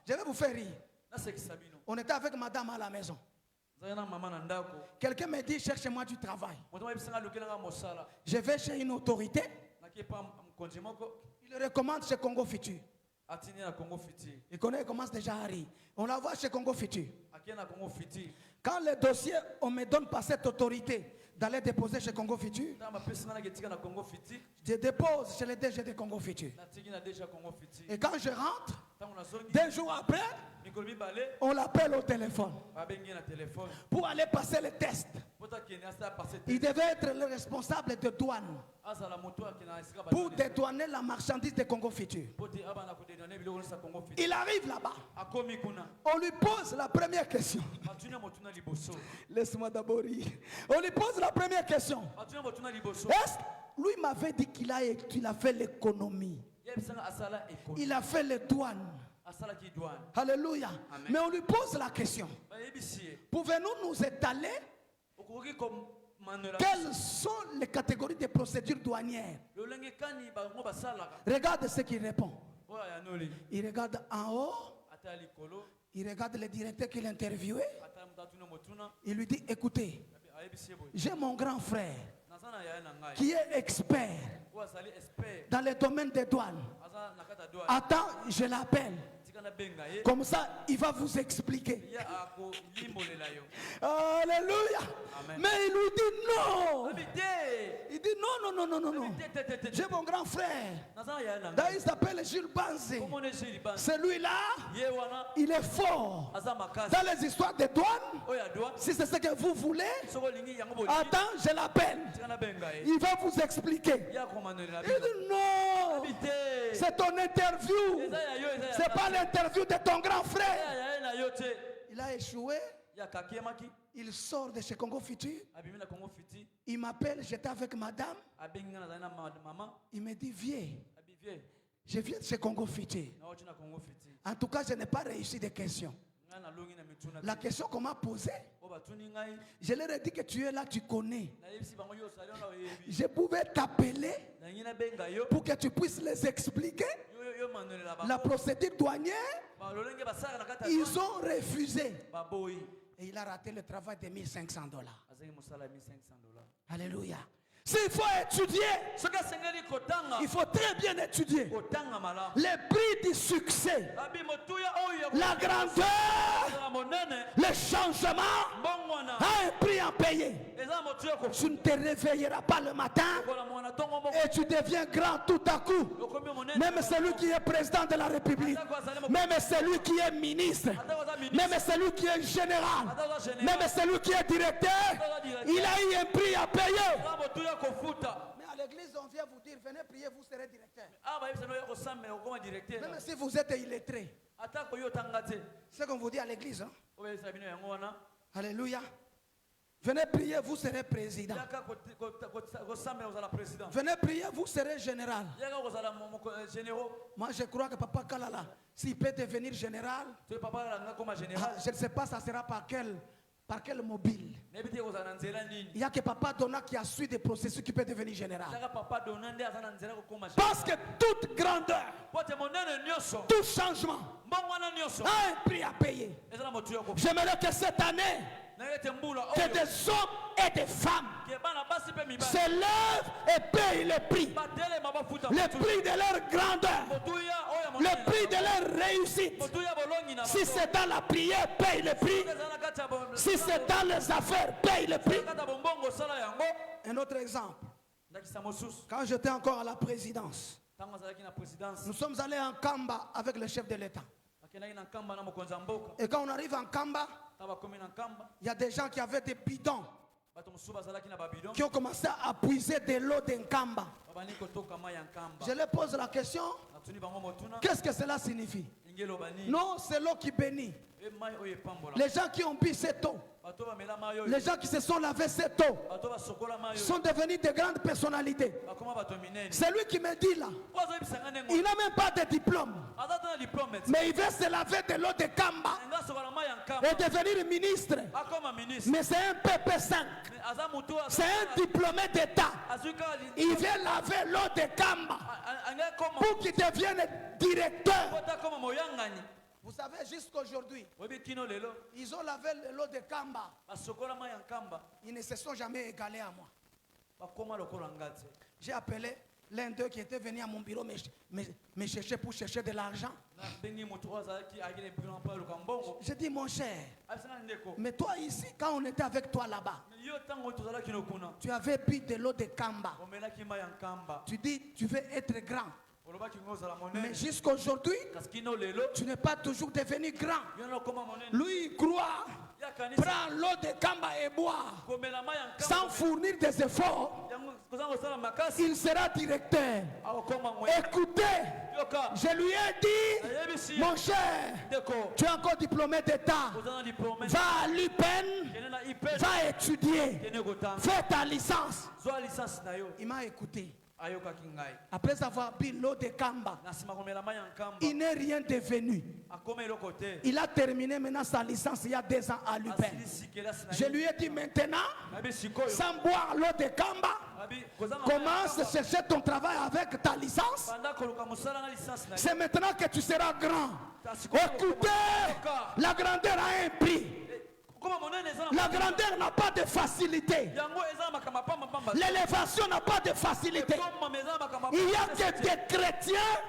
je vais vous faire rire. On était avec madame à la maison. Quelqu'un me dit, cherche-moi du travail. Je vais chez une autorité. Il le recommande chez Congo Futur. Il connaît, il commence déjà à rire. On la voit chez Congo Futur. Quand le dossier, on me donne par cette autorité d'aller déposer chez Congo Futur, je dépose chez le DG de Congo Futur. Et quand je rentre, 2 jours après, on l'appelle au téléphone pour aller passer le test. Il devait être le responsable de douane pour dédouaner la marchandise de Congo Futur. Il arrive là-bas. On lui pose la première question. Laisse-moi d'abord rire. On lui pose la première question. Lui m'avait dit qu'il a fait l'économie. Il a fait les douanes. Alléluia. Amen. Mais on lui pose la question. Pouvez-nous nous étaler quelles sont les catégories de procédures douanières? Regarde ce qu'il répond. Il regarde en haut. Il regarde le directeur qu'il a interviewé. Il lui dit, écoutez, j'ai mon grand frère qui est expert dans le domaine des douanes. Attends, je l'appelle. Comme ça, il va vous expliquer. Alléluia. Amen. Mais il lui dit non. Il dit non. J'ai mon grand frère. Il s'appelle Jules Banzé. Celui-là, il est fort dans les histoires de douane. Si c'est ce que vous voulez, attends, je l'appelle. Il va vous expliquer. Il dit non. C'est ton interview. C'est pas l'interview de ton grand frère. Il a échoué. Il sort de chez Congo Futur. Il m'appelle, j'étais avec madame. Il me dit, viens. Je viens de chez Congo Futur. En tout cas, je n'ai pas réussi des questions. La question qu'on m'a posée, je leur ai dit que tu es là, tu connais. Je pouvais t'appeler pour que tu puisses les expliquer la procédure douanière. Ils ont refusé. Et il a raté le travail de $1500. Alléluia. S'il faut étudier, il faut très bien étudier les prix du succès, la grandeur, le changement a un prix à payer. Tu ne te réveilleras pas le matin et tu deviens grand tout à coup. Même celui qui est président de la République, même celui qui est ministre, même celui qui est général, même celui qui est directeur, il a eu un prix à payer. Mais à l'église, on vient vous dire, venez prier, vous serez directeur. Même si vous êtes illettré. C'est ce qu'on vous dit à l'église. Hein? Alléluia. Venez prier, vous serez président. Venez prier, vous serez général. Moi, je crois que Papa Kalala, s'il peut devenir général, je ne sais pas, ça sera par quel Par quel mobile? Il n'y a que Papa Donna qui a su des processus qui peut devenir général. Parce que toute grandeur, tout changement a un prix à payer. J'aimerais que cette année, que des hommes et des femmes se lèvent et payent le prix. Le prix de leur grandeur, le prix de leur réussite. Si c'est dans la prière, paye le prix. Si c'est dans les affaires, paye le prix. Un autre exemple. Quand j'étais encore à la présidence, nous sommes allés en Kamba avec le chef de l'État. Et quand on arrive en Kamba, il y a des gens qui avaient des bidons qui ont commencé à puiser de l'eau d'Nkamba. Je leur pose la question, qu'est-ce que cela signifie? Non, c'est l'eau qui bénit. Les gens qui ont bu cette eau, les gens qui se sont lavés cette eau, sont devenus de grandes personnalités. C'est lui qui me dit là, il n'a même pas de diplôme, mais il veut se laver de l'eau de Kamba et devenir ministre. Mais c'est un PP5, c'est un diplômé d'État. Il veut laver l'eau de Kamba pour qu'il devienne directeur. Vous savez, jusqu'aujourd'hui, ils ont lavé l'eau de Kamba. Ils ne se sont jamais égalés à moi. J'ai appelé l'un d'eux qui était venu à mon bureau me chercher pour chercher de l'argent. J'ai dit, mon cher, mais toi ici, quand on était avec toi là-bas, tu avais bu de l'eau de Kamba. Tu dis, tu veux être grand. Mais jusqu'aujourd'hui, tu n'es pas toujours devenu grand. Lui, il croit, prend l'eau de Kamba et boit. Sans fournir des efforts, il sera directeur. Écoutez, je lui ai dit, mon cher, tu es encore diplômé d'État. Va à l'UPEN, va étudier, fais ta licence. Il m'a écouté. Après avoir bu l'eau de Kamba, il n'est rien devenu. Il a terminé maintenant sa licence il y a 2 ans à l'UPEN. Je lui ai dit maintenant, sans boire l'eau de Kamba, commence à chercher ton travail avec ta licence. C'est maintenant que tu seras grand. Écoutez, la grandeur a un prix. La grandeur n'a pas de facilité. L'élévation n'a pas de facilité. Il n'y a que des chrétiens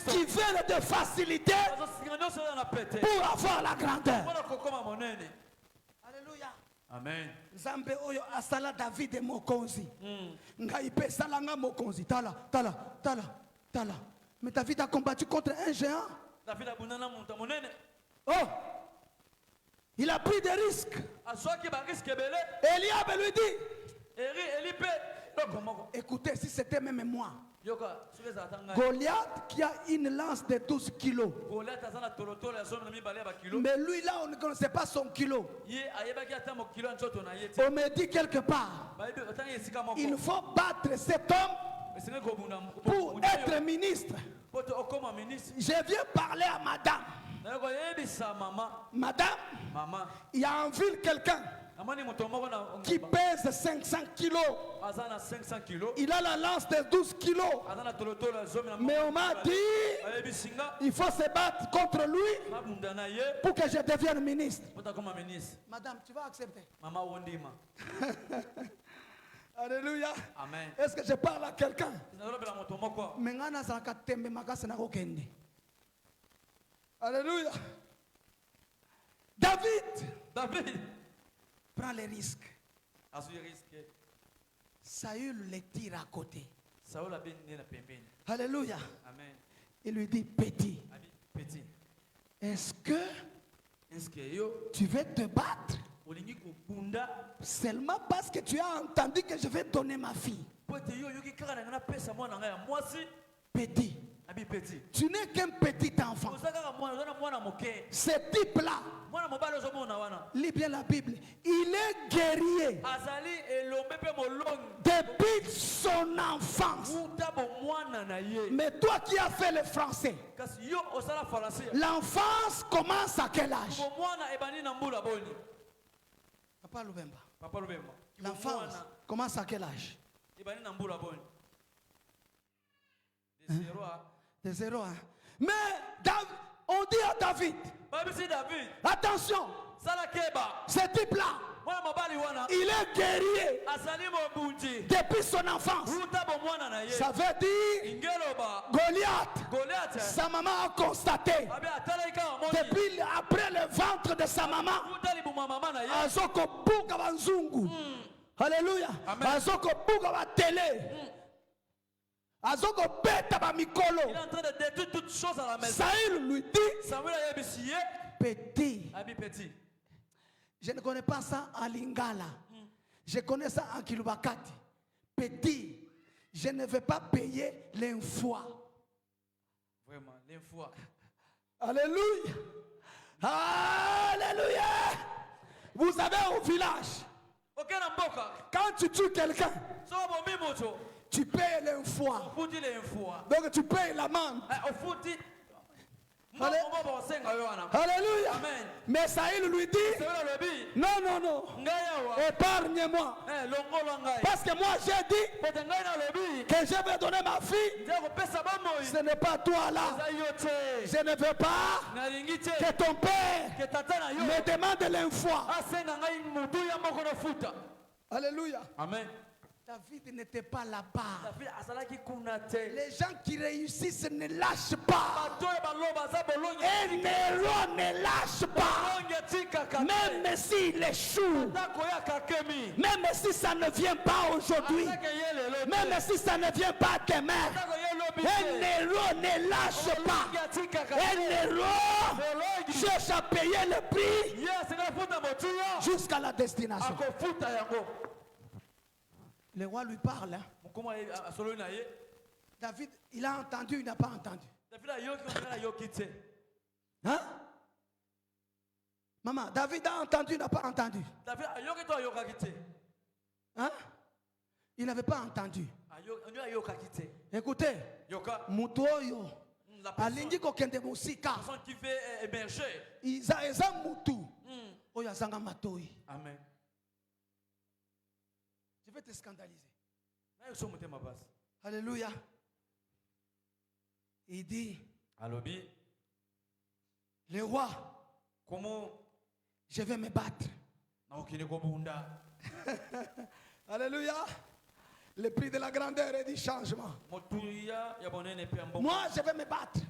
qui veulent de facilité pour avoir la grandeur. Alléluia. Amen. Nzambe oyo asala David mokonzi. Ngai pe salanga mokonzi. Tala. Mais David a combattu contre un géant. Oh! Il a pris des risques. Eliab lui dit, écoutez, si c'était même moi, Goliath qui a une lance de 12 kilos, mais lui là on ne connaissait pas son kilo. On me dit quelque part, il faut battre cet homme pour être ministre. Je viens parler à madame. Madame, il y a en ville quelqu'un qui pèse 500 kilos. Il a la lance de 12 kilos. Mais on m'a dit, il faut se battre contre lui pour que je devienne ministre. Madame, tu vas accepter? Alléluia. Amen. Est-ce que je parle à quelqu'un? Alléluia. David prend les risques. Saül les tire à côté. Alléluia. Amen. Il lui dit, petit, est-ce que tu veux te battre seulement parce que tu as entendu que je vais donner ma fille? Petit. Tu n'es qu'un petit enfant. Ce type-là, lis bien la Bible, il est guerrier depuis son enfance. Mais toi qui as fait le français, l'enfance commence à quel âge? Papa Lubemba. Papa Lubemba. L'enfance commence à quel âge? De 0 à 1. Mais on dit à David, attention, ce type-là, il est guerrier depuis son enfance. Ça veut dire Goliath, sa maman a constaté depuis après le ventre de sa maman, alléluia, il est en train de détruire toutes choses à la maison. Saül lui dit, petit. Je ne connais pas ça en lingala. Je connais ça en kilobakati. Petit. Je ne vais pas payer l'infoi. Vraiment, l'infoi. Alléluia. Alléluia. Vous avez au village, quand tu tues quelqu'un, tu payes l'infoi. Donc tu payes l'amende. Alléluia. Amen. Mais Saül lui dit, non, épargne-moi. Parce que moi j'ai dit que je vais donner ma fille. Ce n'est pas toi là. Je ne veux pas que ton père me demande l'infoi. Alléluia. Amen. David n'était pas là-bas. Les gens qui réussissent ne lâchent pas. Un héros ne lâche pas. Même s'il échoue. Même si ça ne vient pas aujourd'hui. Même si ça ne vient pas demain. Un héros ne lâche pas. Un héros cherche à payer le prix jusqu'à la destination. Le roi lui parle. David, il a entendu, il n'a pas entendu. Hein? Maman, David a entendu, il n'a pas entendu. Hein? Il n'avait pas entendu. Écoutez, Mutoyo, alingi kokende musika. Qui fait émerger. Eza mutu. Oyazanga matoi. Amen. Je vais te scandaliser. Alléluia. Il dit, le roi, comment je vais me battre. Alléluia. Le prix de la grandeur et du changement. Moi, je vais me battre.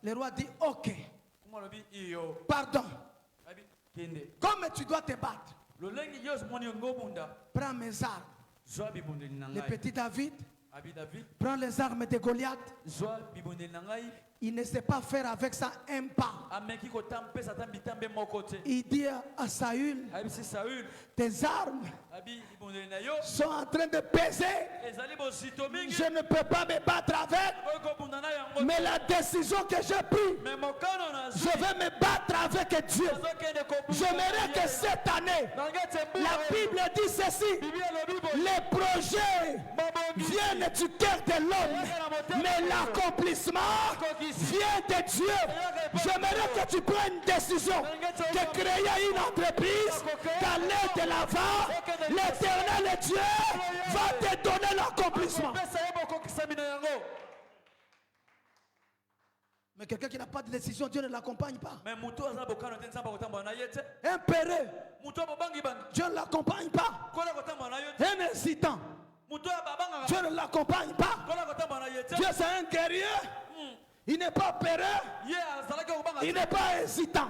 Le roi dit, ok. Pardon. Comme tu dois te battre, prends mes armes. Le petit David prend les armes de Goliath. Il ne sait pas faire avec ça un pas. Il dit à Saül, tes armes sont en train de peser. Je ne peux pas me battre avec. Mais la décision que j'ai prise, je vais me battre avec Dieu. J'aimerais que cette année, la Bible dit ceci, les projets viennent du cœur de l'homme, mais l'accomplissement vient de Dieu. J'aimerais que tu prennes une décision de créer une entreprise, d'aller de l'avant. L'éternel Dieu va te donner l'accomplissement. Mais quelqu'un qui n'a pas de décision, Dieu ne l'accompagne pas. Un péreux, Dieu ne l'accompagne pas. Un incitant, Dieu ne l'accompagne pas. Dieu c'est un guerrier. Il n'est pas péreux. Il n'est pas hésitant.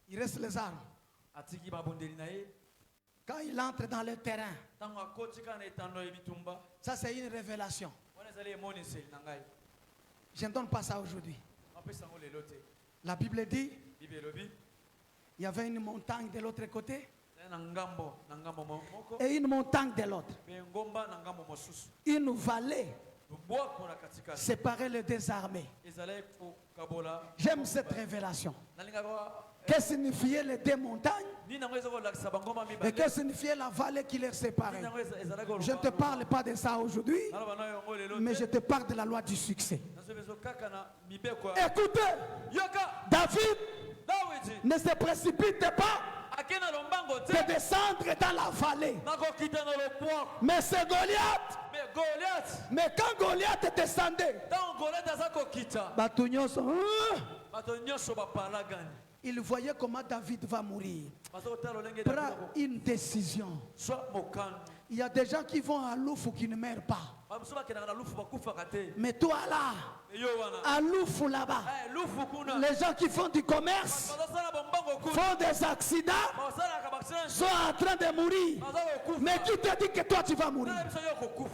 Il reste les armes. Quand il entre dans le terrain, ça c'est une révélation. Je ne donne pas ça aujourd'hui. La Bible dit, il y avait une montagne de l'autre côté et une montagne de l'autre. Une vallée séparait les deux armées. J'aime cette révélation. Que signifiait les deux montagnes et que signifiait la vallée qui les séparait. Je ne te parle pas de ça aujourd'hui, mais je te parle de la loi du succès. Écoutez, David ne se précipite pas de descendre dans la vallée. Mais c'est Goliath. Mais quand Goliath descendait, il voyait comment David va mourir. Prends une décision. Il y a des gens qui vont à Loufou qui ne meurent pas. Mais toi là, à Loufou là-bas, les gens qui font du commerce, font des accidents, sont en train de mourir. Mais qui te dit que toi tu vas mourir?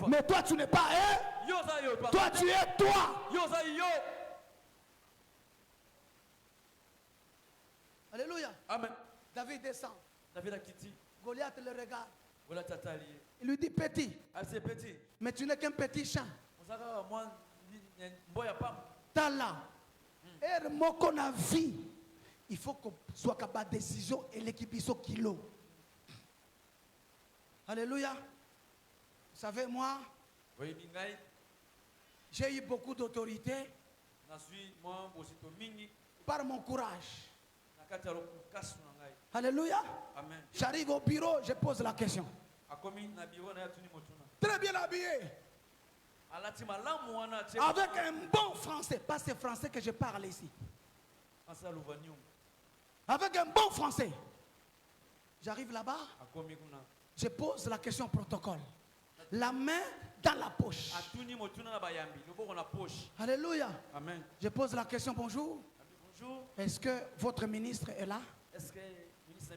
Mais toi tu n'es pas un. Toi tu es toi. Alléluia. Amen. David descend. David a quitté. Goliath le regarde. Il Il lui dit petit. petit. Mais tu n'es qu'un petit champ. T'as là. Et moi qu'on a vu. Il faut qu'on soit capable de décision et l'équipe soit kilo. Alléluia. Vous savez, moi, j'ai eu beaucoup d'autorité par mon courage. Alléluia. Amen. J'arrive au bureau, je pose la question. Très bien habillé. Avec un bon français. Pas ce français que je parle ici. Avec un bon français. J'arrive là-bas. Je pose la question protocole. La main dans la poche. Alléluia. Amen. Je pose la question, bonjour. Bonjour. Est-ce que votre ministre est là? Est-ce que le ministre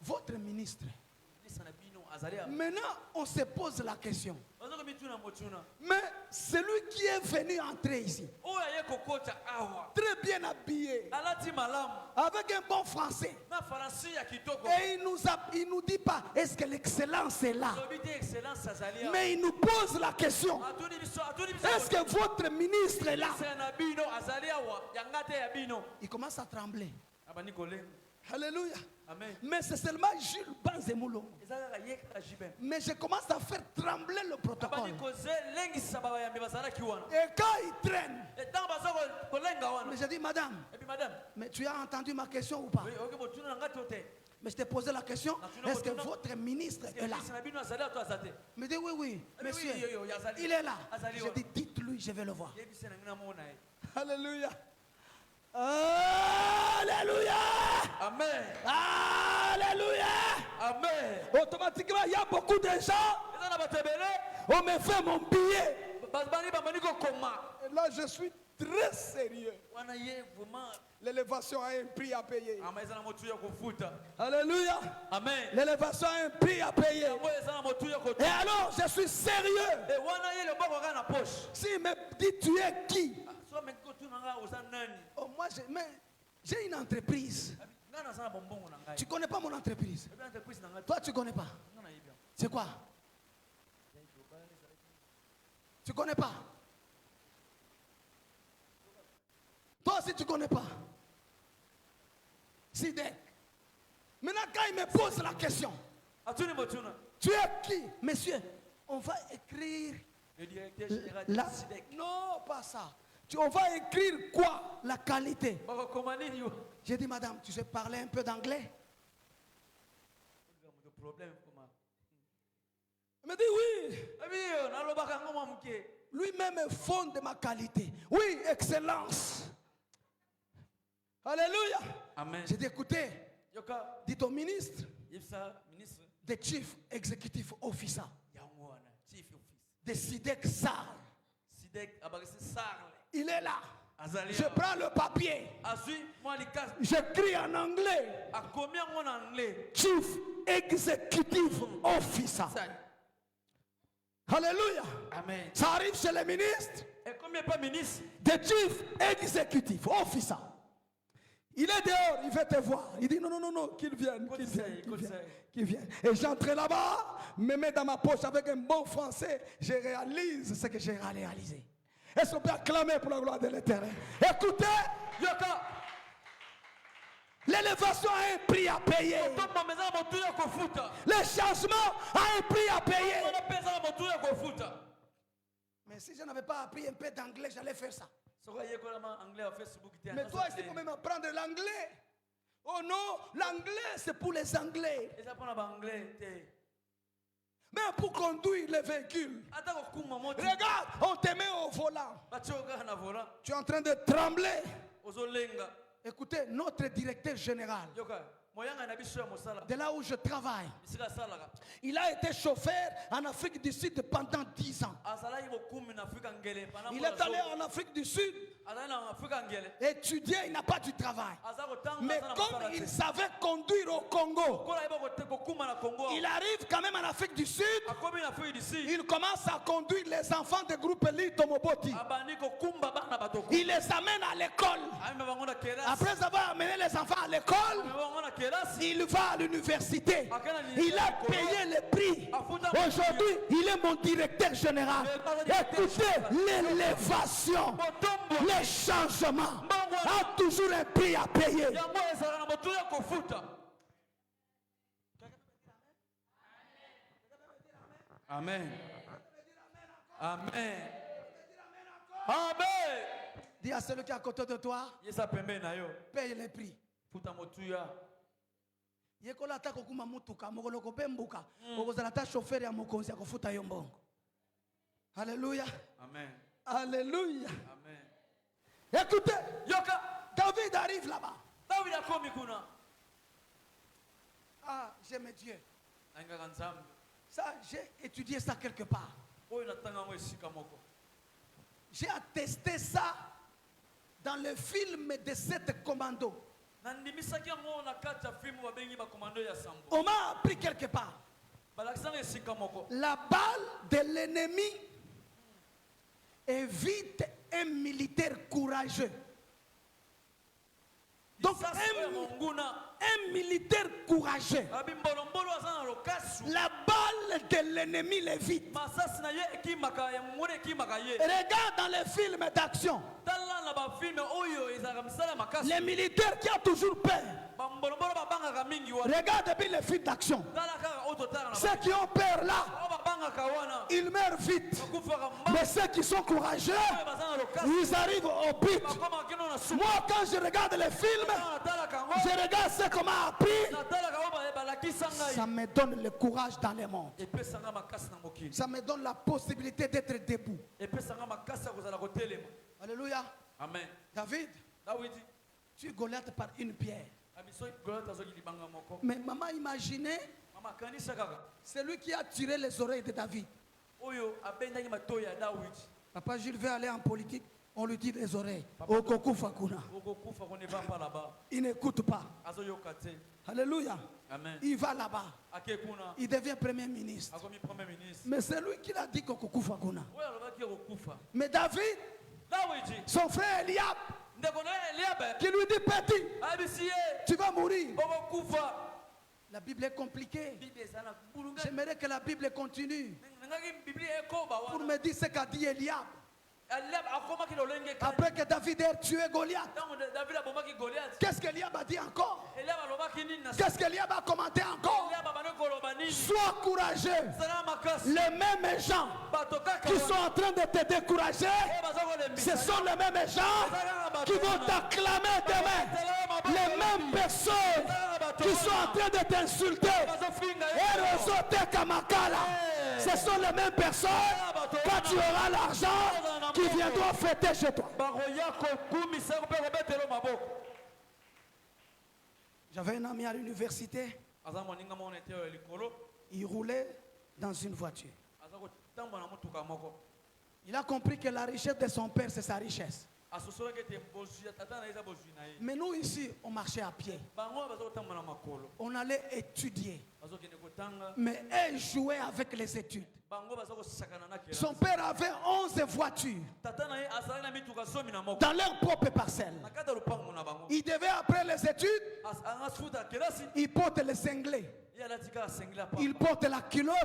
Votre ministre. Maintenant, on se pose la question. Mais celui qui est venu entrer ici, très bien habillé, avec un bon français, et il nous dit pas, est-ce que l'excellence est là? Mais il nous pose la question, est-ce que votre ministre est là? Il commence à trembler. Alléluia. Amen. Mais c'est seulement Jules Banzemoulo. Mais je commence à faire trembler le protocole. Et quand il traîne, mais je dis, madame, mais tu as entendu ma question ou pas? Mais je t'ai posé la question, est-ce que votre ministre est là? Il me dit, oui, monsieur, il est là. Je dis, dites-lui, je vais le voir. Alléluia. Alléluia. Amen. Alléluia. Amen. Automatiquement, il y a beaucoup de gens. On me fait mon billet. Et là, je suis très sérieux. L'élévation a un prix à payer. Alléluia. Amen. L'élévation a un prix à payer. Et alors, je suis sérieux. S'il me dit, tu es qui? Oh, moi, j'ai une entreprise. Tu connais pas mon entreprise? Toi, tu connais pas? C'est quoi? Tu connais pas? Toi aussi, tu connais pas? Sidek. Maintenant, quand il me pose la question, tu es qui? Monsieur, on va écrire. Non, pas ça. On va écrire quoi? La qualité. J'ai dit, madame, tu sais parler un peu d'anglais? Il me dit oui. Lui-même est fond de ma qualité. Oui, excellence. Alléluia. Amen. J'ai dit, écoutez, dites au ministre, the chief executive officer, de Sidek Sar. Il est là. Je prends le papier. J'écris en anglais. Chief Executive Officer. Alléluia. Amen. Ça arrive chez les ministres. Et combien pas ministre? The Chief Executive Officer. Il est dehors, il veut te voir. Il dit non, qu'il vienne. Et j'entre là-bas, me mets dans ma poche avec un bon français. Je réalise ce que j'ai réalisé. Est-ce qu'on peut acclamer pour la gloire de l'Éternel? Écoutez, l'élévation a un prix à payer. Le changement a un prix à payer. Mais si je n'avais pas appris un peu d'anglais, j'allais faire ça. Mais toi, il faut même apprendre l'anglais. Oh non, l'anglais c'est pour les Anglais. Mais pour conduire les véhicules, regarde, on te met au volant. Tu es en train de trembler. Écoutez, notre directeur général, de là où je travaille, il a été chauffeur en Afrique du Sud pendant 10 ans. Il est allé en Afrique du Sud étudier, il n'a pas du travail. Mais comme il savait conduire au Congo, il arrive quand même en Afrique du Sud. Il commence à conduire les enfants du groupe Elite Moboti. Il les amène à l'école. Après avoir amené les enfants à l'école, il va à l'université. Il a payé le prix. Aujourd'hui, il est mon directeur général. Écoutez, l'élévation, le changement a toujours un prix à payer. Amen. Amen. Amen. Dis à celui qui est à côté de toi, paye le prix. Yekola ta kokuma mutuka mokoloko pembuka okozala ta chauffeur ya mokonzi ya kofuta yo mbongo. Alléluia. Amen. Alléluia. Amen. Écoutez, David arrive là-bas. David a komi kuna. Ah, j'aime Dieu. Ça, j'ai étudié ça quelque part. J'ai attesté ça dans le film de 7 commandos. On m'a appris quelque part. La balle de l'ennemi évite un militaire courageux. Donc un militaire courageux, la balle de l'ennemi l'évite. Regarde dans les films d'action, les militaires qui ont toujours peur. Regarde bien les films d'action. Ceux qui ont peur là, ils meurent vite. Mais ceux qui sont courageux, ils arrivent au but. Moi, quand je regarde les films, je regarde ce qu'on m'a appris. Ça me donne le courage dans le monde. Ça me donne la possibilité d'être debout. Alléluia. Amen. David, tu es Goliath par une pierre. Mais maman, imaginez celui qui a tiré les oreilles de David. Papa Jules veut aller en politique, on lui tire les oreilles. Il n'écoute pas. Alléluia. Amen. Il va là-bas. Il devient premier ministre. Mais c'est lui qui l'a dit Kokufa Kuna. Mais David, son frère Eliab, qui lui dit petit, tu vas mourir. La Bible est compliquée. J'aimerais que la Bible continue pour me dire ce qu'a dit Eliab. Après que David ait tué Goliath, qu'est-ce qu'Eliab a dit encore? Qu'est-ce qu'Eliab a commenté encore? Sois courageux. Les mêmes gens qui sont en train de te décourager, ce sont les mêmes gens qui vont t'acclamer demain. Les mêmes personnes qui sont en train de t'insulter. Ce sont les mêmes personnes, quand tu auras l'argent, qui viendront fêter chez toi. J'avais un ami à l'université. Il roulait dans une voiture. Il a compris que la richesse de son père, c'est sa richesse. Mais nous ici, on marchait à pied. On allait étudier. Mais elle jouait avec les études. Son père avait 11 voitures dans leur propre parcelle. Il devait, après les études, il porte les cinglés. Il porte la culotte.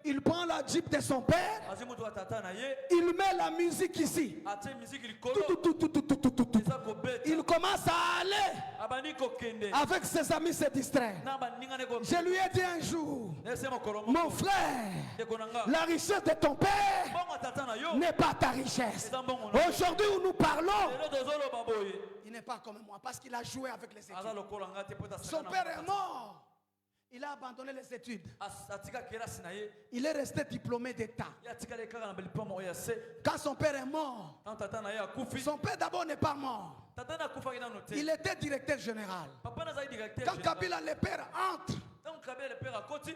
Il prend la Jeep de son père. Il met la musique ici. Il commence à aller. Avec ses amis se distraire. Je lui ai dit un jour, mon frère, la richesse de ton père n'est pas ta richesse. Aujourd'hui où nous parlons, il n'est pas comme moi parce qu'il a joué avec les études. Son père est mort. Il a abandonné les études. Il est resté diplômé d'État. Quand son père est mort, son père d'abord n'est pas mort. Il était directeur général. Quand Kabila le père entre,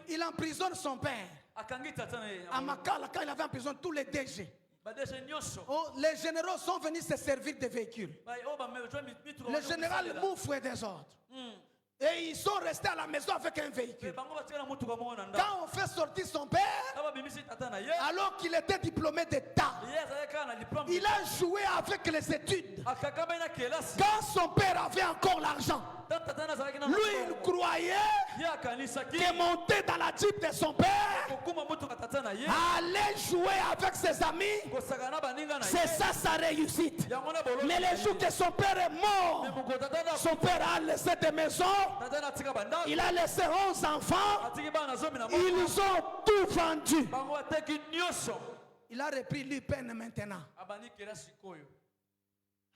il emprisonne son père. À Makala, quand il avait emprisonné tous les DG. Les généraux sont venus se servir des véhicules. Le général Moufou et des autres. Et ils sont restés à la maison avec un véhicule. Quand on fait sortir son père, alors qu'il était diplômé d'État, il a joué avec les études. Quand son père avait encore l'argent, lui il croyait que monter dans la Jeep de son père, aller jouer avec ses amis, c'est ça sa réussite. Mais le jour que son père est mort, son père a laissé des maisons, il a laissé 11 enfants, ils ont tout vendu. Il a repris lui peine maintenant.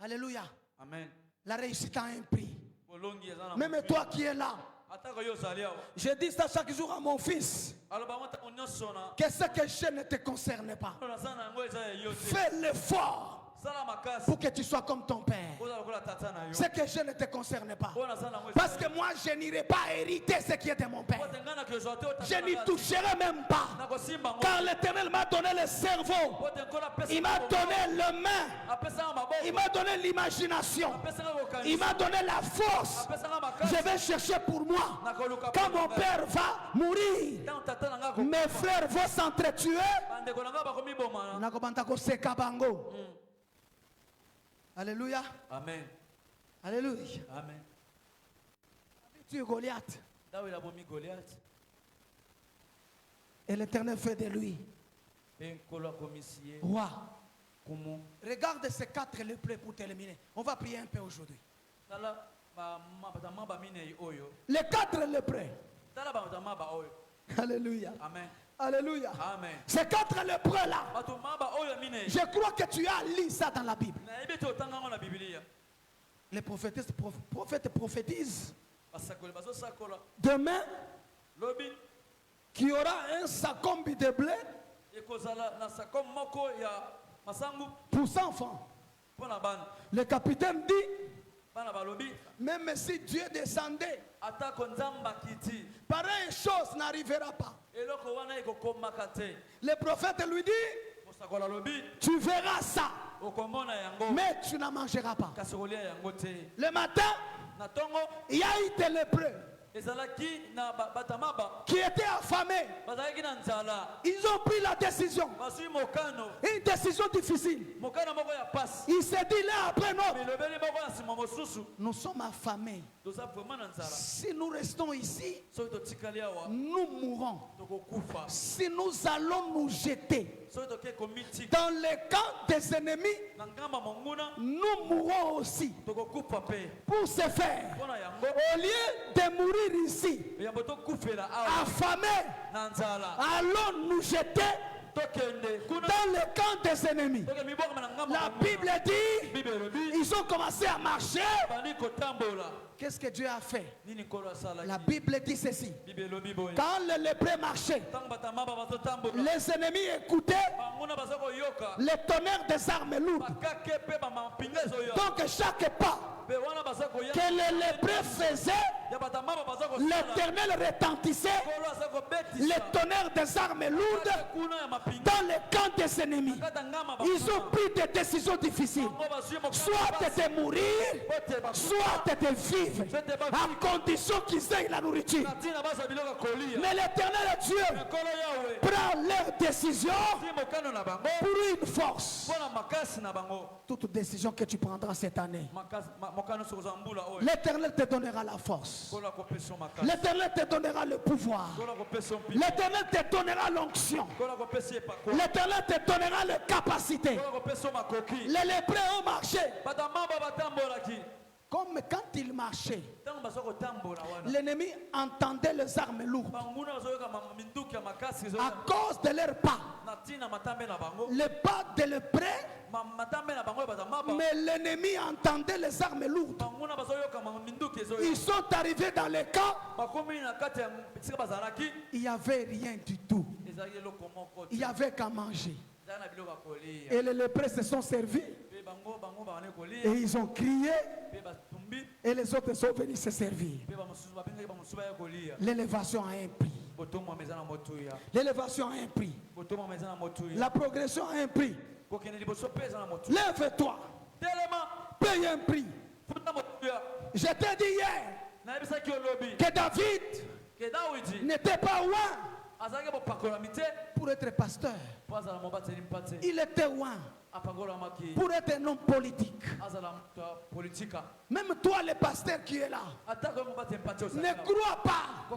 Alléluia. Amen. La réussite a un prix. Même toi qui es là, je dis ça chaque jour à mon fils, que ce que je ne te concerne pas, fais l'effort pour que tu sois comme ton père. Ce que je ne te concerne pas, parce que moi je n'irai pas hériter ce qui est de mon père. Je n'y toucherai même pas, car l'Éternel m'a donné le cerveau, il m'a donné le main, il m'a donné l'imagination, il m'a donné la force. Je vais chercher pour moi. Quand mon père va mourir, mes frères vont s'entretuer. Alléluia. Amen. Alléluia. Amen. Tu es Goliath. Et l'Éternel fait de lui roi. Regarde ces 4 lépreux pour terminer. On va prier un peu aujourd'hui. Les 4 lépreux. Alléluia. Amen. Alléluia. Amen. Ces 4 lépreux-là, je crois que tu as lu ça dans la Bible. Les prophètes prophétisent. Demain, qu'il y aura un sacombi de blé pour 100 francs. Le capitaine dit, même si Dieu descendait, pareille chose n'arrivera pas. Le prophète lui dit, tu verras ça, mais tu n'en mangeras pas. Le matin, il y a eu des lépreux qui étaient affamés. Ils ont pris la décision, une décision difficile. Il s'est dit là après, nous sommes affamés. Si nous restons ici, nous mourrons. Si nous allons nous jeter dans les camps des ennemis, nous mourrons aussi. Pour ce faire, au lieu de mourir ici, affamés, allons nous jeter dans le camp des ennemis. La Bible dit, ils ont commencé à marcher. Qu'est-ce que Dieu a fait? La Bible dit ceci. Quand les lépreux marchaient, les ennemis écoutaient les tonnerres des armes lourdes. Donc chaque pas que les lépreux faisaient, l'Éternel retentissait les tonnerres des armes lourdes dans le camp des ennemis. Ils ont pris des décisions difficiles, soit de mourir, soit de vivre, à condition qu'ils aient la nourriture. Mais l'Éternel Dieu prend leurs décisions pour une force. Toute décision que tu prendras cette année, l'Éternel te donnera la force. force. L'Éternel te donnera le pouvoir. L'Éternel te donnera l'onction. L'Éternel te donnera les capacités. Les lépreux ont marché. Comme quand ils marchaient, l'ennemi entendait les armes lourdes. À cause de leurs pas, les pas de lépreux, mais l'ennemi entendait les armes lourdes. Ils sont arrivés dans les camps. Il n'y avait rien du tout. Il n'y avait qu'à manger. Et les lépreux se sont servis. Et ils ont crié. Et les autres sont venus se servir. L'élévation a un prix. L'élévation a un prix. La progression a un prix. Lève-toi. Paye un prix. Je t'ai dit hier que David n'était pas loin pour être pasteur. Il était loin pour être un homme politique. Même toi, le pasteur qui est là, ne crois pas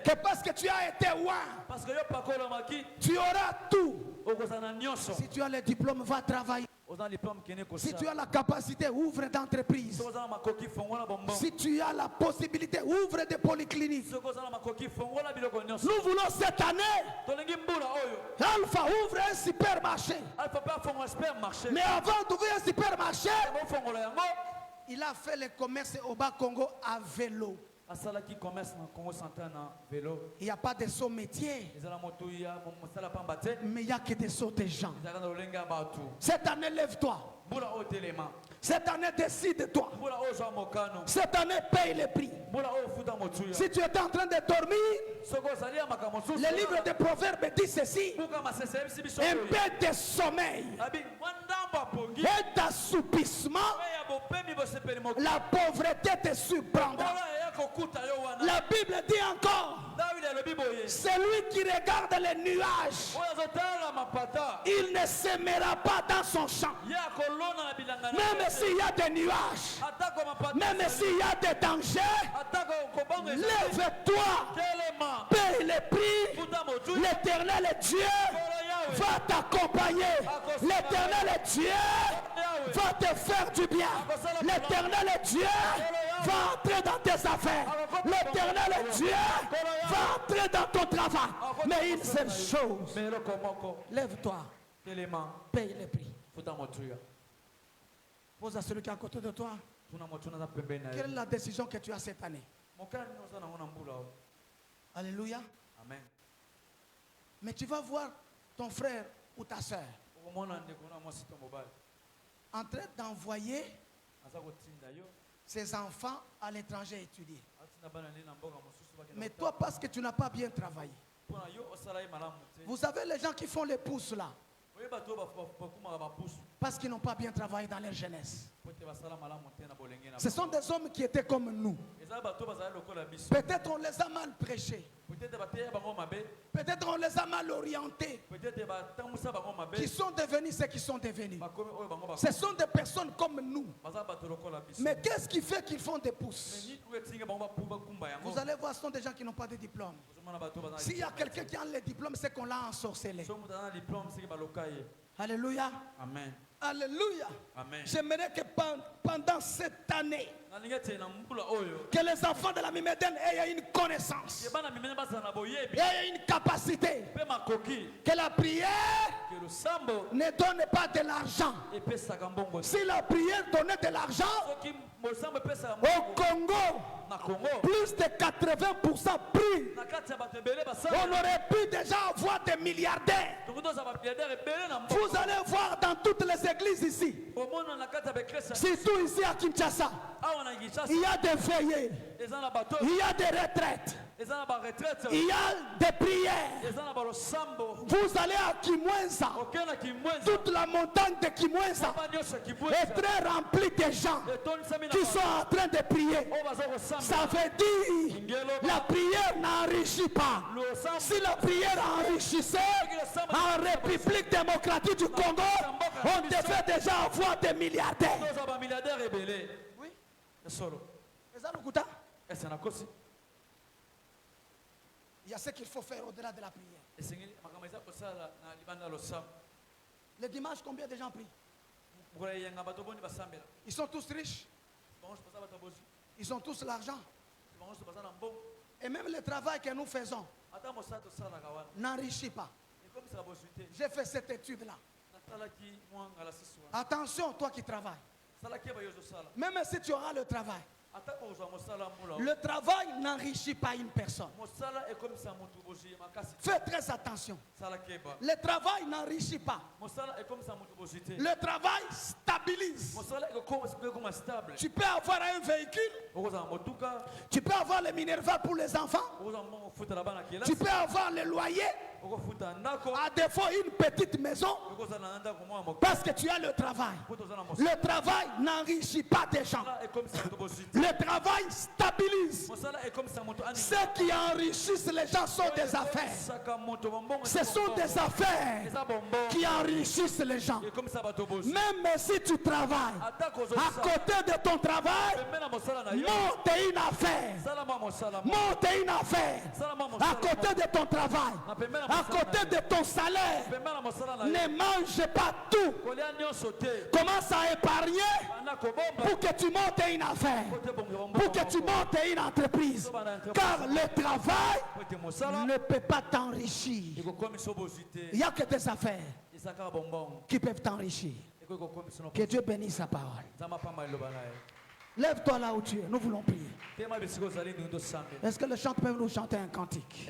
que parce que tu as été loin, tu auras tout. Si tu as le diplôme, va travailler. Si tu as la capacité, ouvre d'entreprise. Si tu as la possibilité, ouvre des polycliniques. Nous voulons cette année, Alpha ouvre un supermarché. Mais avant d'ouvrir un supermarché, il a fait le commerce au Bas-Congo à vélo. Il n'y a pas de saut métier, mais il n'y a que des sauts de gens. Cette année, lève-toi. Cette année, décide-toi. Cette année, paye le prix. Si tu es en train de dormir, le livre des Proverbes dit ceci: un peu de sommeil et d'assoupissement, la pauvreté te surprendra. La Bible dit encore: celui qui regarde les nuages, il ne s'aimera pas dans son champ. Même s'il y a des nuages, même s'il y a des dangers, lève-toi, paye le prix. L'Éternel est Dieu va t'accompagner. L'Éternel est Dieu va te faire du bien. L'Éternel est Dieu va entrer dans tes affaires. L'Éternel est Dieu va entrer dans ton travail. Mais une seule chose: lève-toi, paye le prix. Pose à celui qui est à côté de toi: quelle est la décision que tu as cette année? Alléluia. Amen. Mais tu vas voir ton frère ou ta soeur en train d'envoyer ses enfants à l'étranger étudier. Mais toi, parce que tu n'as pas bien travaillé. Vous savez, les gens qui font les pousses là, parce qu'ils n'ont pas bien travaillé dans leur jeunesse. Ce sont des hommes qui étaient comme nous. Peut-être on les a mal prêchés. Peut-être on les a mal orientés. Qui sont devenus ce qu'ils sont devenus. Ce sont des personnes comme nous. Mais qu'est-ce qui fait qu'ils font des pousses? Vous allez voir, ce sont des gens qui n'ont pas de diplôme. S'il y a quelqu'un qui a le diplôme, c'est qu'on l'a ensorcelé. Alléluia. Amen. Alléluia. Amen. J'aimerais que pendant cette année, que les enfants de la Mimédène aient une connaissance, aient une capacité, que la prière ne donne pas de l'argent. Si la prière donnait de l'argent, au Congo, plus de 80% pris, on aurait pu déjà avoir des milliardaires. Vous allez voir dans toutes les églises ici, surtout ici à Kinshasa, il y a des veillées, il y a des retraites, il y a des prières. Vous allez à Kimwenza, toute la montagne de Kimwenza est très remplie de gens qui sont en train de prier. Ça veut dire la prière n'enrichit pas. Si la prière enrichissait, en République démocratique du Congo, on devait déjà avoir des milliardaires. Oui. Il y a ce qu'il faut faire au-delà de la prière. Le dimanche, combien de gens prient? Ils sont tous riches. Ils ont tous l'argent. Et même le travail que nous faisons n'enrichit pas. J'ai fait cette étude-là. Attention, toi qui travailles. Même si tu auras le travail n'enrichit pas une personne. Fais très attention. Le travail n'enrichit pas. Le travail stabilise. Tu peux avoir un véhicule. Tu peux avoir les minervales pour les enfants. Tu peux avoir le loyer. À défaut, une petite maison. Parce que tu as le travail. Le travail n'enrichit pas des gens. Le travail stabilise. Ceux qui enrichissent les gens sont des affaires. Ce sont des affaires qui enrichissent les gens. Même si tu travailles, à côté de ton travail, monte une affaire. Monte une affaire. À côté de ton travail, à côté de ton salaire, ne mange pas tout. Commence à épargner pour que tu montes une affaire. Pour que tu montes une entreprise. Car le travail ne peut pas t'enrichir. Il n'y a que des affaires qui peuvent t'enrichir. Que Dieu bénisse sa parole. Lève-toi là où tu es, nous voulons prier. Est-ce que les chants peuvent nous chanter un cantique?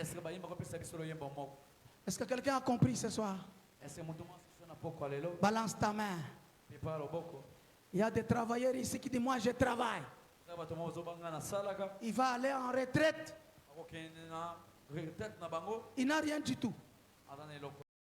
Est-ce que quelqu'un a compris ce soir? Balance ta main. Il y a des travailleurs ici qui disent moi je travaille. Il va aller en retraite. Il n'a rien du tout.